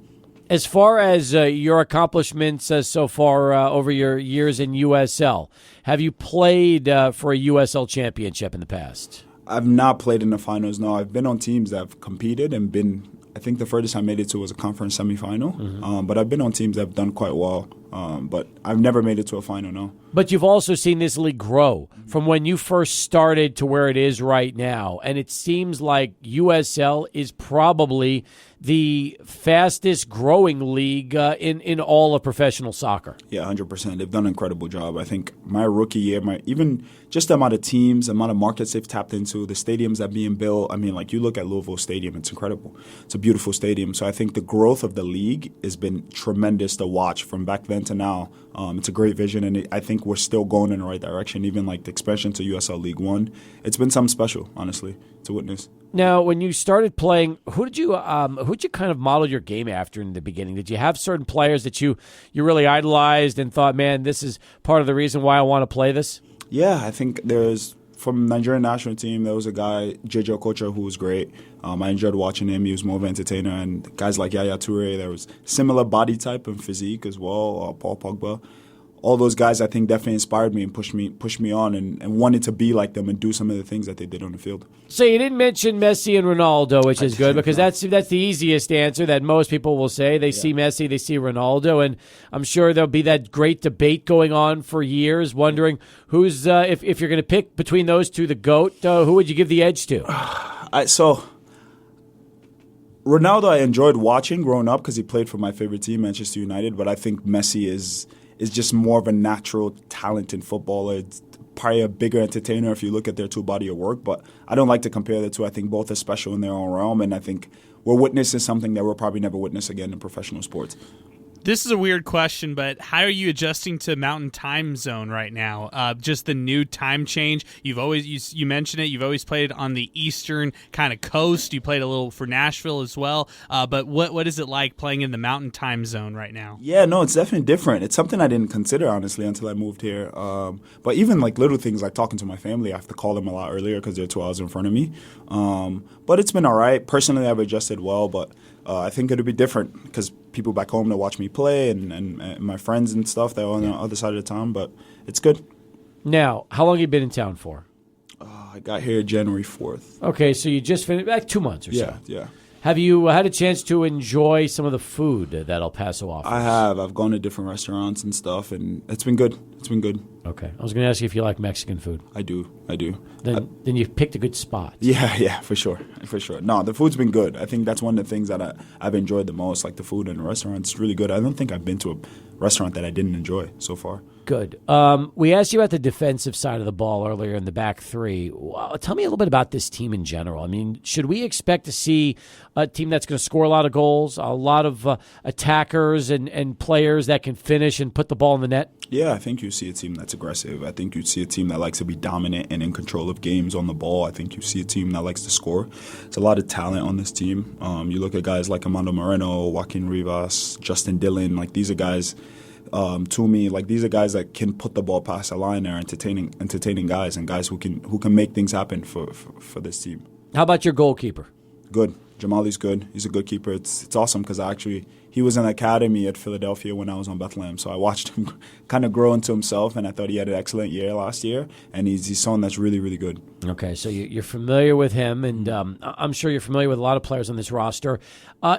As far as your accomplishments so far over your years in USL, have you played for a USL championship in the past? I've not played in the finals, no. I've been on teams that have competed and been, I think the furthest I made it to was a conference semifinal. Mm-hmm. But I've been on teams that have done quite well. But I've never made it to a final, no. But you've also seen this league grow from when you first started to where it is right now. And it seems like USL is probably the fastest growing league in all of professional soccer. Yeah, 100%. They've done an incredible job. I think my rookie year, even just the amount of teams, the amount of markets they've tapped into, the stadiums that are being built. I mean, like you look at Louisville Stadium, it's incredible. It's a beautiful stadium. So I think the growth of the league has been tremendous to watch from back then then to now. It's a great vision, and I think we're still going in the right direction. Even like the expansion to USL League One, it's been something special, honestly, to witness. Now, when you started playing, who'd you kind of model your game after in the beginning? Did you have certain players that you really idolized and thought, man, this is part of the reason why I want to play this? Yeah, I think from Nigerian national team, there was a guy, J.J. Okocha, who was great. I enjoyed watching him. He was more of an entertainer. And guys like Yaya Toure, there was similar body type and physique as well, Paul Pogba. All those guys, I think, definitely inspired me and pushed me on and wanted to be like them and do some of the things that they did on the field. So you didn't mention Messi and Ronaldo, which is good because that's the easiest answer that most people will say. They see Messi, they see Ronaldo, and I'm sure there'll be that great debate going on for years, wondering who's if you're going to pick between those two, the GOAT, who would you give the edge to? So Ronaldo, I enjoyed watching growing up because he played for my favorite team, Manchester United. But I think Messi is just more of a natural talent in football. It's probably a bigger entertainer if you look at their two body of work. But I don't like to compare the two. I think both are special in their own realm, and I think we're witnessing something that we'll probably never witness again in professional sports. This is a weird question, but how are you adjusting to Mountain Time Zone right now? Just the new time change. You mentioned it. You've always played on the eastern kind of coast. You played a little for Nashville as well. But what is it like playing in the Mountain Time Zone right now? Yeah, no, it's definitely different. It's something I didn't consider, honestly, until I moved here. But even like little things like talking to my family, I have to call them a lot earlier because they're 2 hours in front of me. But it's been all right. Personally, I've adjusted well, but I think it'll be different because people back home that watch me play and my friends and stuff, they're on the other side of the town, but it's good. Now, how long have you been in town for? I got here January 4th. Okay, so you just finished, like 2 months or so. Yeah. Have you had a chance to enjoy some of the food that El Paso offers? I have. I've gone to different restaurants and stuff, and it's been good. It's been good. Okay. I was going to ask you if you like Mexican food. I do. Then you picked a good spot. Yeah, for sure. No, the food's been good. I think that's one of the things that I've enjoyed the most, like the food in the restaurant's really good. I don't think I've been to a restaurant that I didn't enjoy so far. Good. We asked you about the defensive side of the ball earlier in the back three. Tell me a little bit about this team in general. I mean, should we expect to see a team that's going to score a lot of goals, a lot of attackers and players that can finish and put the ball in the net? Yeah, I think you see a team that's aggressive. I think you see a team that likes to be dominant and in control of games on the ball. I think you see a team that likes to score. There's a lot of talent on this team. You look at guys like Armando Moreno, Joaquin Rivas, Justin Dillon. Like these are guys, to me, like these are guys that can put the ball past the line. They're entertaining guys and guys who can make things happen for this team. How about your goalkeeper? Good. Jamali's good. He's a good keeper. It's awesome because he was in the academy at Philadelphia when I was on Bethlehem. So I watched him kind of grow into himself, and I thought he had an excellent year last year. And he's someone that's really, really good. Okay, so you're familiar with him, and I'm sure you're familiar with a lot of players on this roster.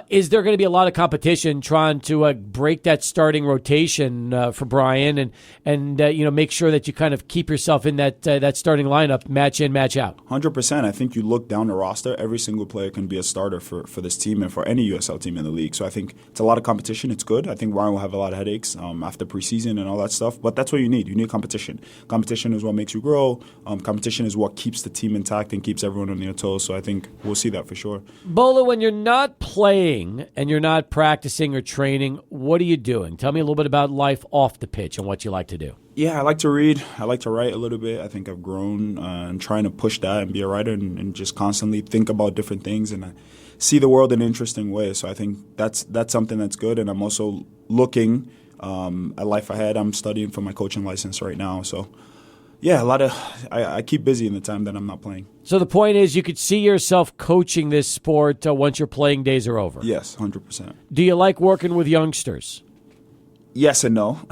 Is there going to be a lot of competition trying to break that starting rotation for Brian and make sure that you kind of keep yourself in that starting lineup, match in, match out? 100%. I think you look down the roster, every single player can be a starter for this team and for any USL team in the league. So I think it's a lot of competition. It's good. I think Brian will have a lot of headaches after preseason and all that stuff. But that's what you need. You need competition. Competition is what makes you grow. Competition is what keeps the team intact and keeps everyone on their toes. So I think we'll see that for sure. Bola, when you're not playing and you're not practicing or training, what are you doing? Tell me a little bit about life off the pitch and what you like to do. Yeah, I like to read. I like to write a little bit. I think I've grown and trying to push that and be a writer and just constantly think about different things and I see the world in an interesting way. So I think that's something that's good. And I'm also looking at life ahead. I'm studying for my coaching license right now. So yeah, I keep busy in the time that I'm not playing. So the point is you could see yourself coaching this sport once your playing days are over? Yes, 100%. Do you like working with youngsters? Yes and no.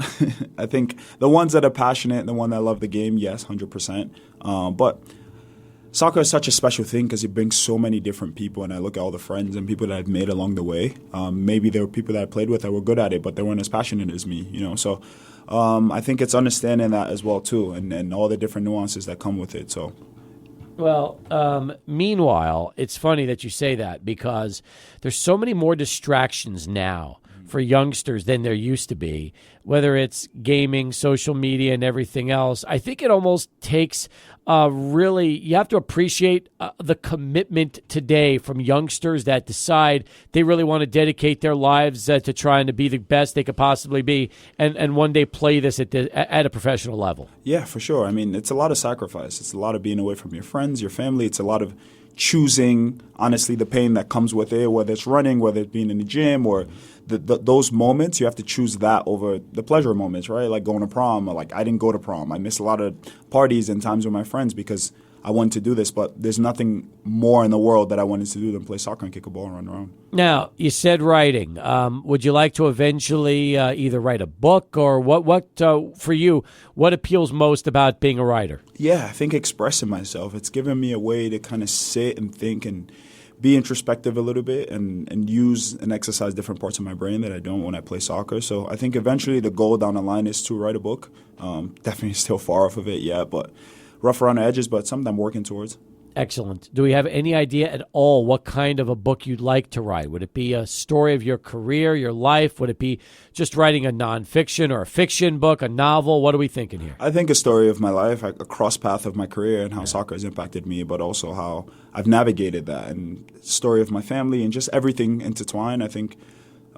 I think the ones that are passionate, the one that love the game, yes, 100%. But soccer is such a special thing because it brings so many different people, and I look at all the friends and people that I've made along the way. Maybe there were people that I played with that were good at it, but they weren't as passionate as me, So I think it's understanding that as well too, and all the different nuances that come with it. So. Well, meanwhile, it's funny that you say that because there's so many more distractions now for youngsters than there used to be, whether it's gaming, social media, and everything else. I think it almost takes you have to appreciate the commitment today from youngsters that decide they really want to dedicate their lives to trying to be the best they could possibly be and one day play this at a professional level. Yeah, for sure. I mean, it's a lot of sacrifice. It's a lot of being away from your friends, your family. It's a lot of choosing, honestly, the pain that comes with it, whether it's running, whether it's being in the gym, or those moments. You have to choose that over the pleasure moments, right? Like going to prom. Like, I didn't go to prom. I missed a lot of parties and times with my friends because I wanted to do this, but there's nothing more in the world that I wanted to do than play soccer and kick a ball and run around. Now, you said writing. Would you like to eventually either write a book, or what for you, what appeals most about being a writer? Yeah, I think expressing myself. It's given me a way to kind of sit and think and be introspective a little bit and use and exercise different parts of my brain that I don't when I play soccer. So I think eventually the goal down the line is to write a book. Definitely still far off of it yet, but rough around the edges, but something I'm working towards. Excellent. Do we have any idea at all what kind of a book you'd like to write? Would it be a story of your career, your life? Would it be just writing a nonfiction or a fiction book, a novel? What are we thinking here? I think a story of my life, a cross path of my career and how soccer has impacted me, but also how I've navigated that, and story of my family and just everything intertwined. I think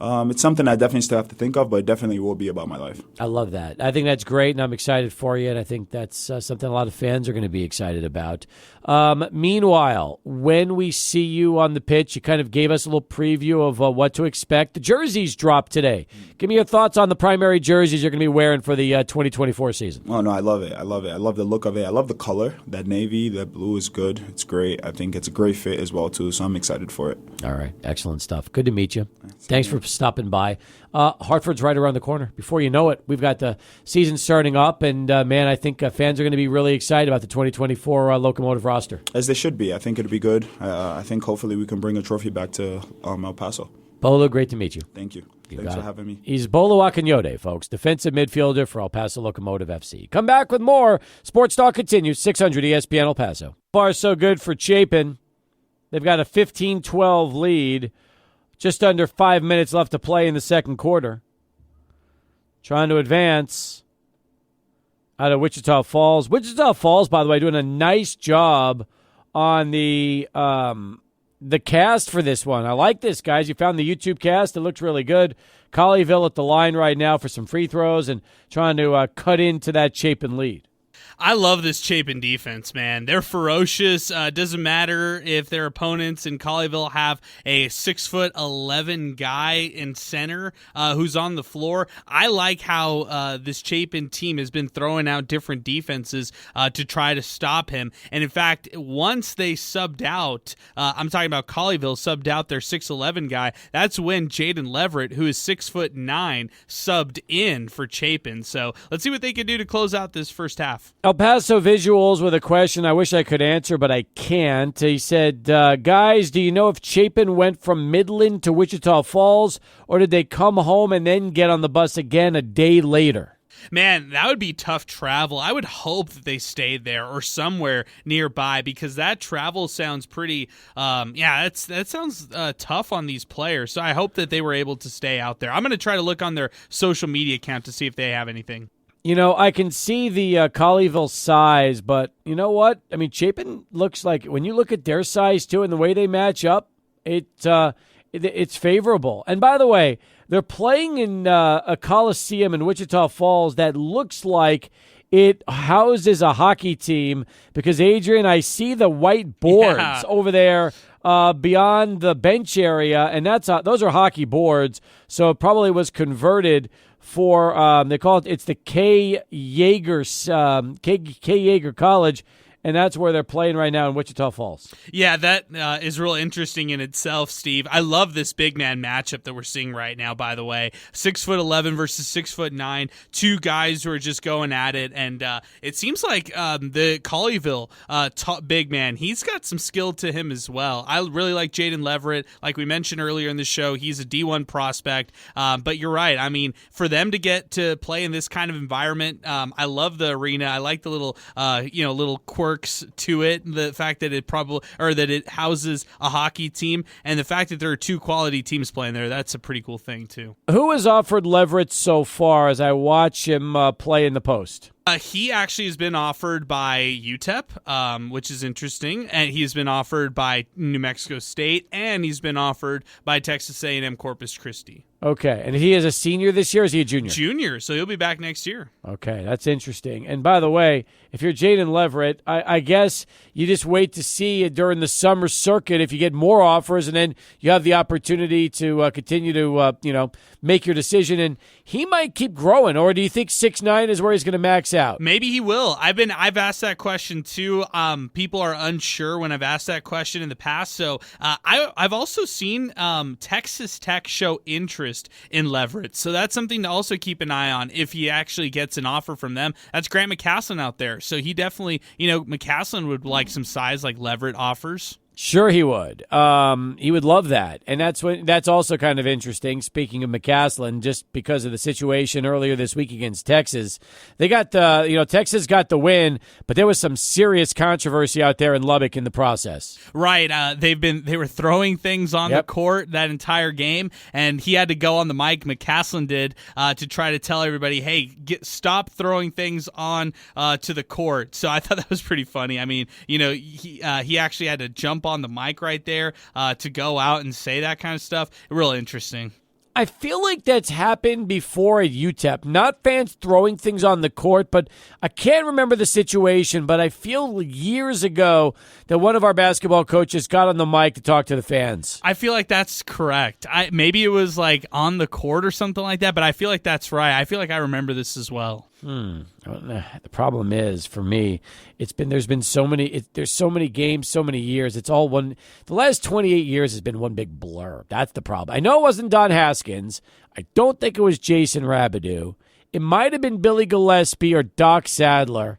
it's something I definitely still have to think of, but it definitely will be about my life. I love that. I think that's great, and I'm excited for you, and I think that's something a lot of fans are going to be excited about. Meanwhile, when we see you on the pitch, you kind of gave us a little preview of what to expect. The jerseys dropped today. Give me your thoughts on the primary jerseys you're going to be wearing for the 2024 season. Oh, no, I love it. I love the look of it. I love the color. That navy, that blue is good. It's great. I think it's a great fit as well, too, so I'm excited for it. All right. Excellent stuff. Good to meet you. Thanks for stopping by. Hartford's right around the corner. Before you know it, we've got the season starting up, and, man, I think fans are going to be really excited about the 2024 Locomotive roster. As they should be. I think it'll be good. I think hopefully we can bring a trophy back to El Paso. Bolo, great to meet you. Thank you. Thanks for having me. He's Bolo Akanyode, folks, defensive midfielder for El Paso Locomotive FC. Come back with more. Sports Talk continues, 600 ESPN El Paso. Far so good for Chapin. They've got a 15-12 lead. Just under 5 minutes left to play in the second quarter. Trying to advance out of Wichita Falls. Wichita Falls, by the way, doing a nice job on the cast for this one. I like this, guys. You found the YouTube cast. It looks really good. Colleyville at the line right now for some free throws and trying to cut into that Chapin lead. I love this Chapin defense, man. They're ferocious. Doesn't matter if their opponents in Colleyville have a 6'11" guy in center who's on the floor. I like how this Chapin team has been throwing out different defenses to try to stop him. And in fact, once they subbed out, I'm talking about Colleyville subbed out their 6'11" guy. That's when Jaden Leverett, who is 6'9", subbed in for Chapin. So let's see what they can do to close out this first half. El Paso Visuals with a question I wish I could answer, but I can't. He said, guys, do you know if Chapin went from Midland to Wichita Falls, or did they come home and then get on the bus again a day later? Man, that would be tough travel. I would hope that they stayed there or somewhere nearby, because that travel sounds pretty, that sounds tough on these players. So I hope that they were able to stay out there. I'm going to try to look on their social media account to see if they have anything. You know, I can see the Colleyville size, but you know what? I mean, Chapin looks like, when you look at their size, too, and the way they match up, it's favorable. And by the way, they're playing in a Coliseum in Wichita Falls that looks like it houses a hockey team, because, Adrian, I see the white boards over there beyond the bench area, and those are hockey boards, so it probably was converted for they call it's the K. Yeager College, and that's where they're playing right now in Wichita Falls. Yeah, that is real interesting in itself, Steve. I love this big man matchup that we're seeing right now, by the way. 6'11" versus 6'9", two guys who are just going at it, and it seems like the Colleyville big man, he's got some skill to him as well. I really like Jaden Leverett. Like we mentioned earlier in the show, he's a D1 prospect, but you're right. I mean, for them to get to play in this kind of environment, I love the arena. I like the little quirk quirks to it. The fact that it houses a hockey team, and the fact that there are two quality teams playing there, that's a pretty cool thing too. Who has offered Leverett so far as I watch him play in the post? He actually has been offered by UTEP, which is interesting, and he's been offered by New Mexico State, and he's been offered by Texas A&M Corpus Christi. Okay, and he is a senior this year, or is he a junior? Junior, so he'll be back next year. Okay, that's interesting. And by the way, if you're Jaden Leverett, I guess you just wait to see during the summer circuit if you get more offers, and then you have the opportunity to continue to make your decision. And he might keep growing, or do you think 6'9" is where he's going to max out? Maybe he will. I've asked that question too. People are unsure when I've asked that question in the past. So I've also seen Texas Tech show interest in Leverett. So that's something to also keep an eye on if he actually gets an offer from them. That's Grant McCaslin out there. So he definitely, McCaslin would like some size like Leverett offers. Sure he would. He would love that. And that's also kind of interesting, speaking of McCaslin, just because of the situation earlier this week against Texas. They got Texas got the win, but there was some serious controversy out there in Lubbock in the process. Right. They were throwing things on the court that entire game, and he had to go on the mic, McCaslin did, to try to tell everybody, hey, stop throwing things on to the court. So I thought that was pretty funny. I mean, he actually had to jump on the mic right there to go out and say that kind of stuff. Real interesting. I feel like that's happened before at UTEP. Not fans throwing things on the court, but I can't remember the situation, but I feel years ago that one of our basketball coaches got on the mic to talk to the fans. I feel like that's correct. Maybe it was like on the court or something like that, but I feel like that's right. I feel like I remember this as well. The problem is, for me, there's been so many games, so many years. It's all one. The last 28 years has been one big blur. That's the problem. I know it wasn't Don Haskins. I don't think it was Jason Rabideau. It might have been Billy Gillespie or Doc Sadler.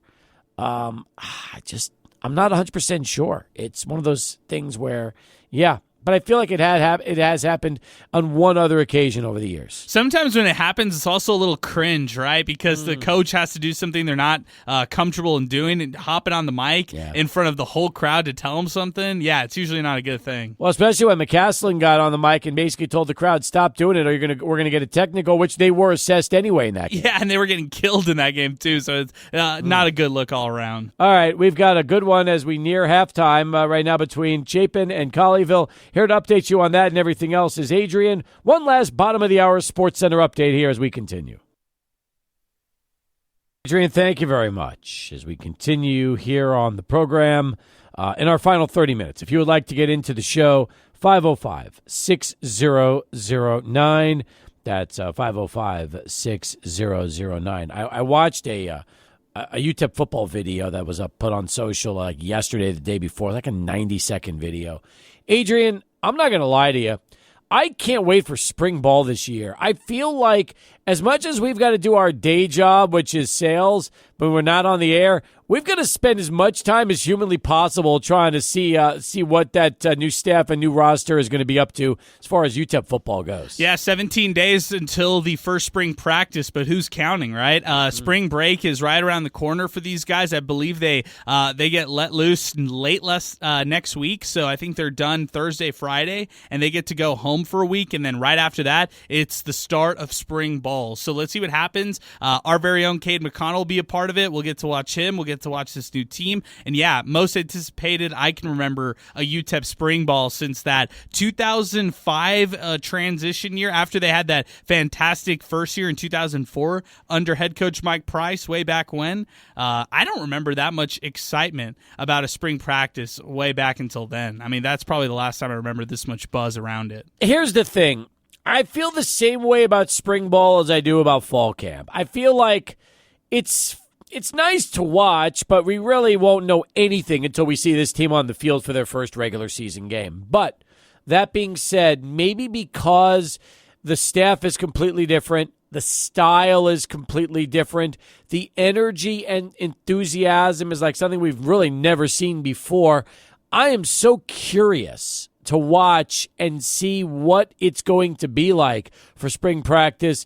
I'm not 100% sure. It's one of those things where, yeah. But I feel like it has happened on one other occasion over the years. Sometimes when it happens, it's also a little cringe, right? Because the coach has to do something they're not comfortable in doing, and hopping on the mic in front of the whole crowd to tell them something. Yeah, it's usually not a good thing. Well, especially when McCaslin got on the mic and basically told the crowd, "Stop doing it, or we're gonna get a technical," which they were assessed anyway in that game. Yeah, and they were getting killed in that game too. So it's not a good look all around. All right, we've got a good one as we near halftime right now between Chapin and Colleyville. Here to update you on that and everything else is Adrian. One last bottom of the hour Sports Center update here as we continue. Adrian, thank you very much. As we continue here on the program in our final 30 minutes, if you would like to get into the show, 505-6009. That's 505-6009. I watched a UTEP football video that was put on social like yesterday, the day before, like a 90-second video. Adrian, I'm not going to lie to you. I can't wait for spring ball this year. I feel like as much as we've got to do our day job, which is sales, but we're not on the air, we've got to spend as much time as humanly possible trying to see what that new staff and new roster is going to be up to as far as UTEP football goes. Yeah, 17 days until the first spring practice, but who's counting, right? Spring break is right around the corner for these guys. I believe they get let loose next week, so I think they're done Thursday, Friday, and they get to go home for a week, and then right after that, it's the start of spring ball. So let's see what happens. Our very own Cade McConnell will be a part of it. We'll get to watch him. We'll get to watch this new team. And yeah, most anticipated, I can remember a UTEP spring ball since that 2005 transition year after they had that fantastic first year in 2004 under head coach Mike Price way back when. I don't remember that much excitement about a spring practice way back until then. I mean, that's probably the last time I remember this much buzz around it. Here's the thing. I feel the same way about spring ball as I do about fall camp. I feel like it's nice to watch, but we really won't know anything until we see this team on the field for their first regular season game. But that being said, maybe because the staff is completely different, the style is completely different, the energy and enthusiasm is like something we've really never seen before. I am so curious to watch and see what it's going to be like for spring practice.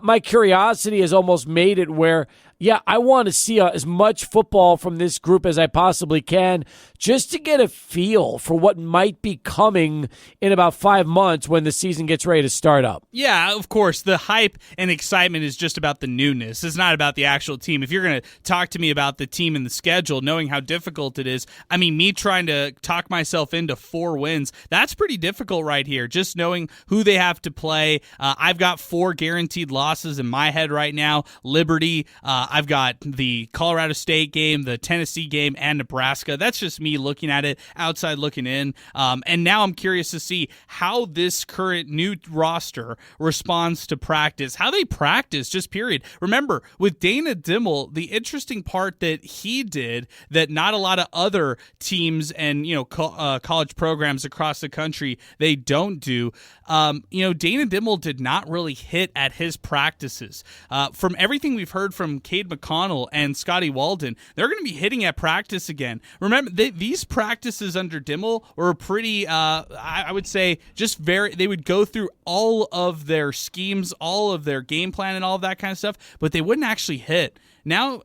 My curiosity has almost made it where, yeah, I want to see as much football from this group as I possibly can just to get a feel for what might be coming in about 5 months when the season gets ready to start up. Yeah, of course. The hype and excitement is just about the newness. It's not about the actual team. If you're going to talk to me about the team and the schedule, knowing how difficult it is, I mean, me trying to talk myself into 4 wins, that's pretty difficult right here. Just knowing who they have to play. I've got 4 guaranteed losses in my head right now. Liberty, I've got the Colorado State game, the Tennessee game, and Nebraska. That's just me looking at it, outside looking in. And now I'm curious to see how this current new roster responds to practice, how they practice, just period. Remember, with Dana Dimmel, the interesting part that he did that not a lot of other teams and college programs across the country, they don't do. Dana Dimmel did not really hit at his practices. From everything we've heard from Cade McConnell and Scotty Walden, they're going to be hitting at practice again. Remember, these practices under Dimmel were pretty, I would say, they would go through all of their schemes, all of their game plan and all of that kind of stuff, but they wouldn't actually hit. Now,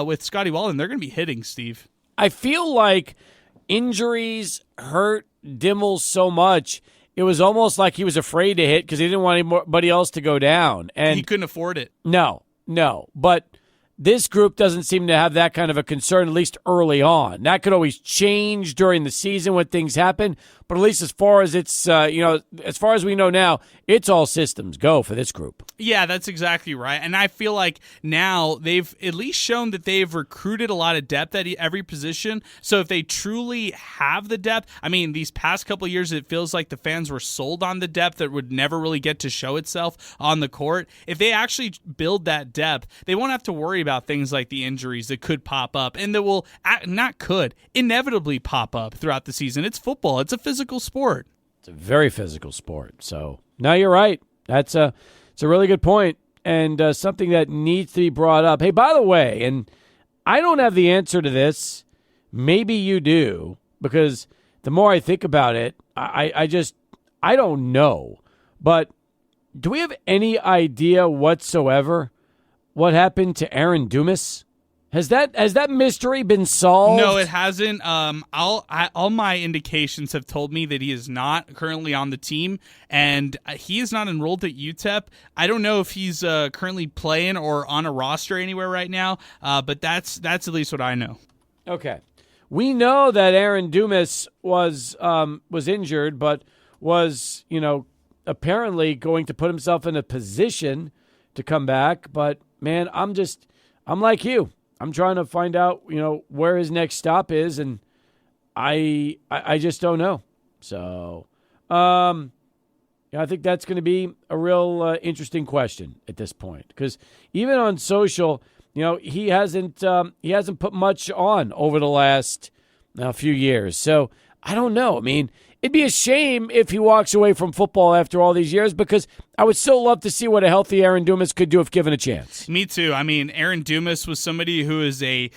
with Scotty Walden, they're going to be hitting, Steve. I feel like injuries hurt Dimmel so much, it was almost like he was afraid to hit because he didn't want anybody else to go down. And he couldn't afford it. No. But this group doesn't seem to have that kind of a concern, at least early on. That could always change during the season when things happen. But at least as far as it's, as far as we know now, it's all systems go for this group. Yeah, that's exactly right. And I feel like now they've at least shown that they've recruited a lot of depth at every position. So if they truly have the depth, I mean, these past couple of years, it feels like the fans were sold on the depth that would never really get to show itself on the court. If they actually build that depth, they won't have to worry about things like the injuries that could pop up and that will inevitably pop up throughout the season. It's football. It's a physical sport. It's a very physical sport. So, no, you're right. It's a really good point and something that needs to be brought up. Hey, by the way, and I don't have the answer to this. Maybe you do, because the more I think about it, I don't know. But do we have any idea whatsoever what happened to Aaron Dumas? Has that mystery been solved? No, it hasn't. All my indications have told me that he is not currently on the team, and he is not enrolled at UTEP. I don't know if he's currently playing or on a roster anywhere right now, but that's at least what I know. Okay, we know that Aaron Dumas was injured, but was apparently going to put himself in a position to come back. But man, I'm like you. I'm trying to find out, where his next stop is, and I just don't know. So, I think that's going to be a real interesting question at this point, because even on social, he hasn't put much on over the last few years. So I don't know. I mean, it'd be a shame if he walks away from football after all these years, because I would still love to see what a healthy Aaron Dumas could do if given a chance. Me too. I mean, Aaron Dumas was somebody who is a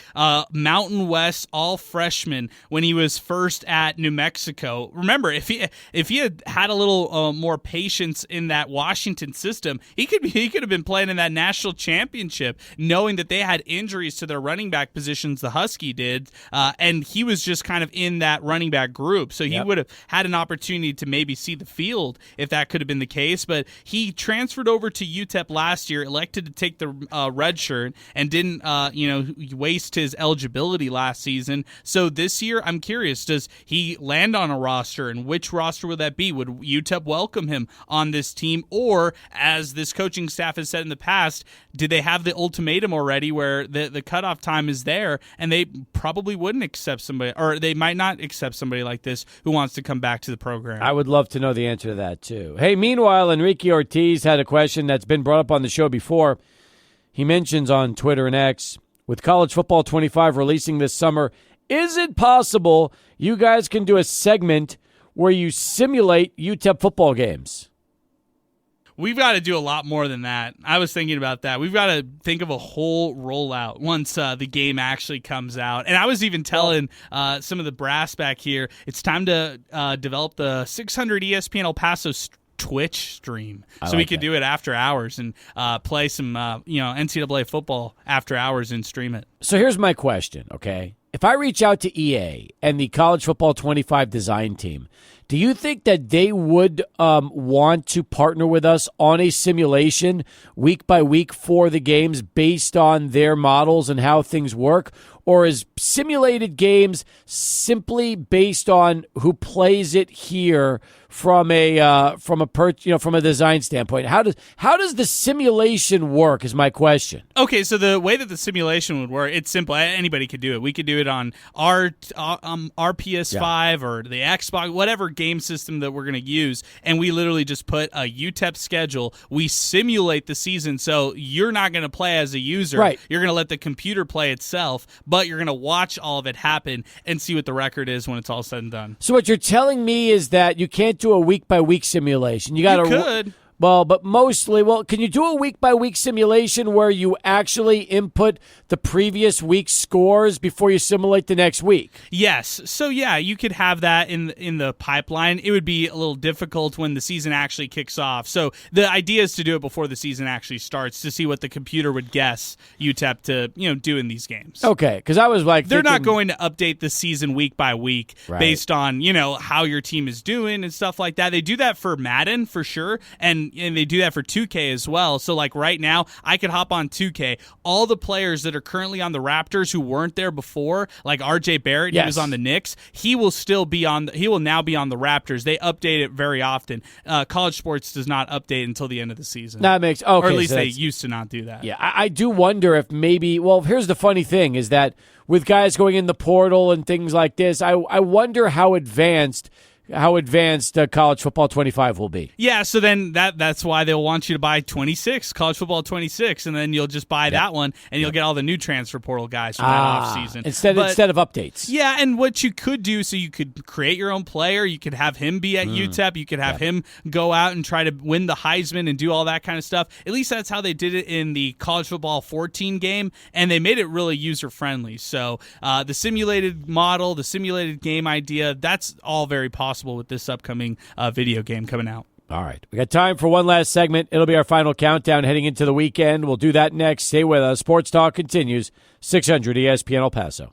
Mountain West all-freshman when he was first at New Mexico. Remember, if he had a little more patience in that Washington system, he could have been playing in that national championship, knowing that they had injuries to their running back positions. The Husky did, and he was just kind of in that running back group, so he would have had an opportunity to maybe see the field if that could have been the case. But he transferred over to UTEP last year, elected to take the red shirt, and didn't waste his eligibility last season. So this year, I'm curious, does he land on a roster, and which roster would that be? Would UTEP welcome him on this team, or, as this coaching staff has said in the past, did they have the ultimatum already where the cutoff time is there, and they probably wouldn't accept somebody, or they might not accept somebody like this who wants to come back to the program? I would love to know the answer to that, too. Hey, meanwhile, Enrique Ortiz had a question that's been brought up on the show before. He mentions on Twitter and X, with College Football 25 releasing this summer, is it possible you guys can do a segment where you simulate UTEP football games? We've got to do a lot more than that. I was thinking about that. We've got to think of a whole rollout once the game actually comes out. And I was even telling some of the brass back here, it's time to develop the 600 ESPN El Paso Twitch stream, so like we could that. do it after hours and play some NCAA football after hours and stream it. So here's my question, okay? If I reach out to EA and the College Football 25 design team, do you think that they would want to partner with us on a simulation week by week for the games based on their models and how things work? Or is simulated games simply based on who plays it here from a design standpoint? How does the simulation work? Is my question. Okay, so the way that the simulation would work, it's simple. Anybody could do it. We could do it on our PS5 or the Xbox, whatever game system that we're going to use, and we literally just put a UTEP schedule. We simulate the season, so you're not going to play as a user. Right. You're going to let the computer play itself, but you're going to watch all of it happen and see what the record is when it's all said and done. So what you're telling me is that you can't do a week-by-week simulation. You could. Well, but mostly, can you do a week-by-week simulation where you actually input the previous week's scores before you simulate the next week? Yes. So, yeah, you could have that in the pipeline. It would be a little difficult when the season actually kicks off. So the idea is to do it before the season actually starts to see what the computer would guess UTEP to do in these games. Okay, because I was like, they're not going to update the season week by week based on how your team is doing and stuff like that. They do that for Madden for sure, and they do that for 2K as well. So like right now, I could hop on 2K. All the players that are currently on the Raptors who weren't there before, like RJ Barrett, he was on the Knicks. He will now be on the Raptors. They update it very often. College sports does not update until the end of the season. That makes or at least they used to not do that. Yeah, I do wonder if maybe. Well, here's the funny thing: is that with guys going in the portal and things like this, I wonder how advanced College Football 25 will be. Yeah, so then that's why they'll want you to buy 26, College Football 26, and then you'll just buy that one, and you'll get all the new transfer portal guys from that offseason. Instead of updates. Yeah, and what you could do, so you could create your own player. You could have him be at UTEP. You could have him go out and try to win the Heisman and do all that kind of stuff. At least that's how they did it in the College Football 14 game, and they made it really user-friendly. So the simulated model, the simulated game idea, that's all very possible with this upcoming video game coming out. All right. We got time for one last segment. It'll be our final countdown heading into the weekend. We'll do that next. Stay with us. Sports Talk continues. 600 ESPN El Paso.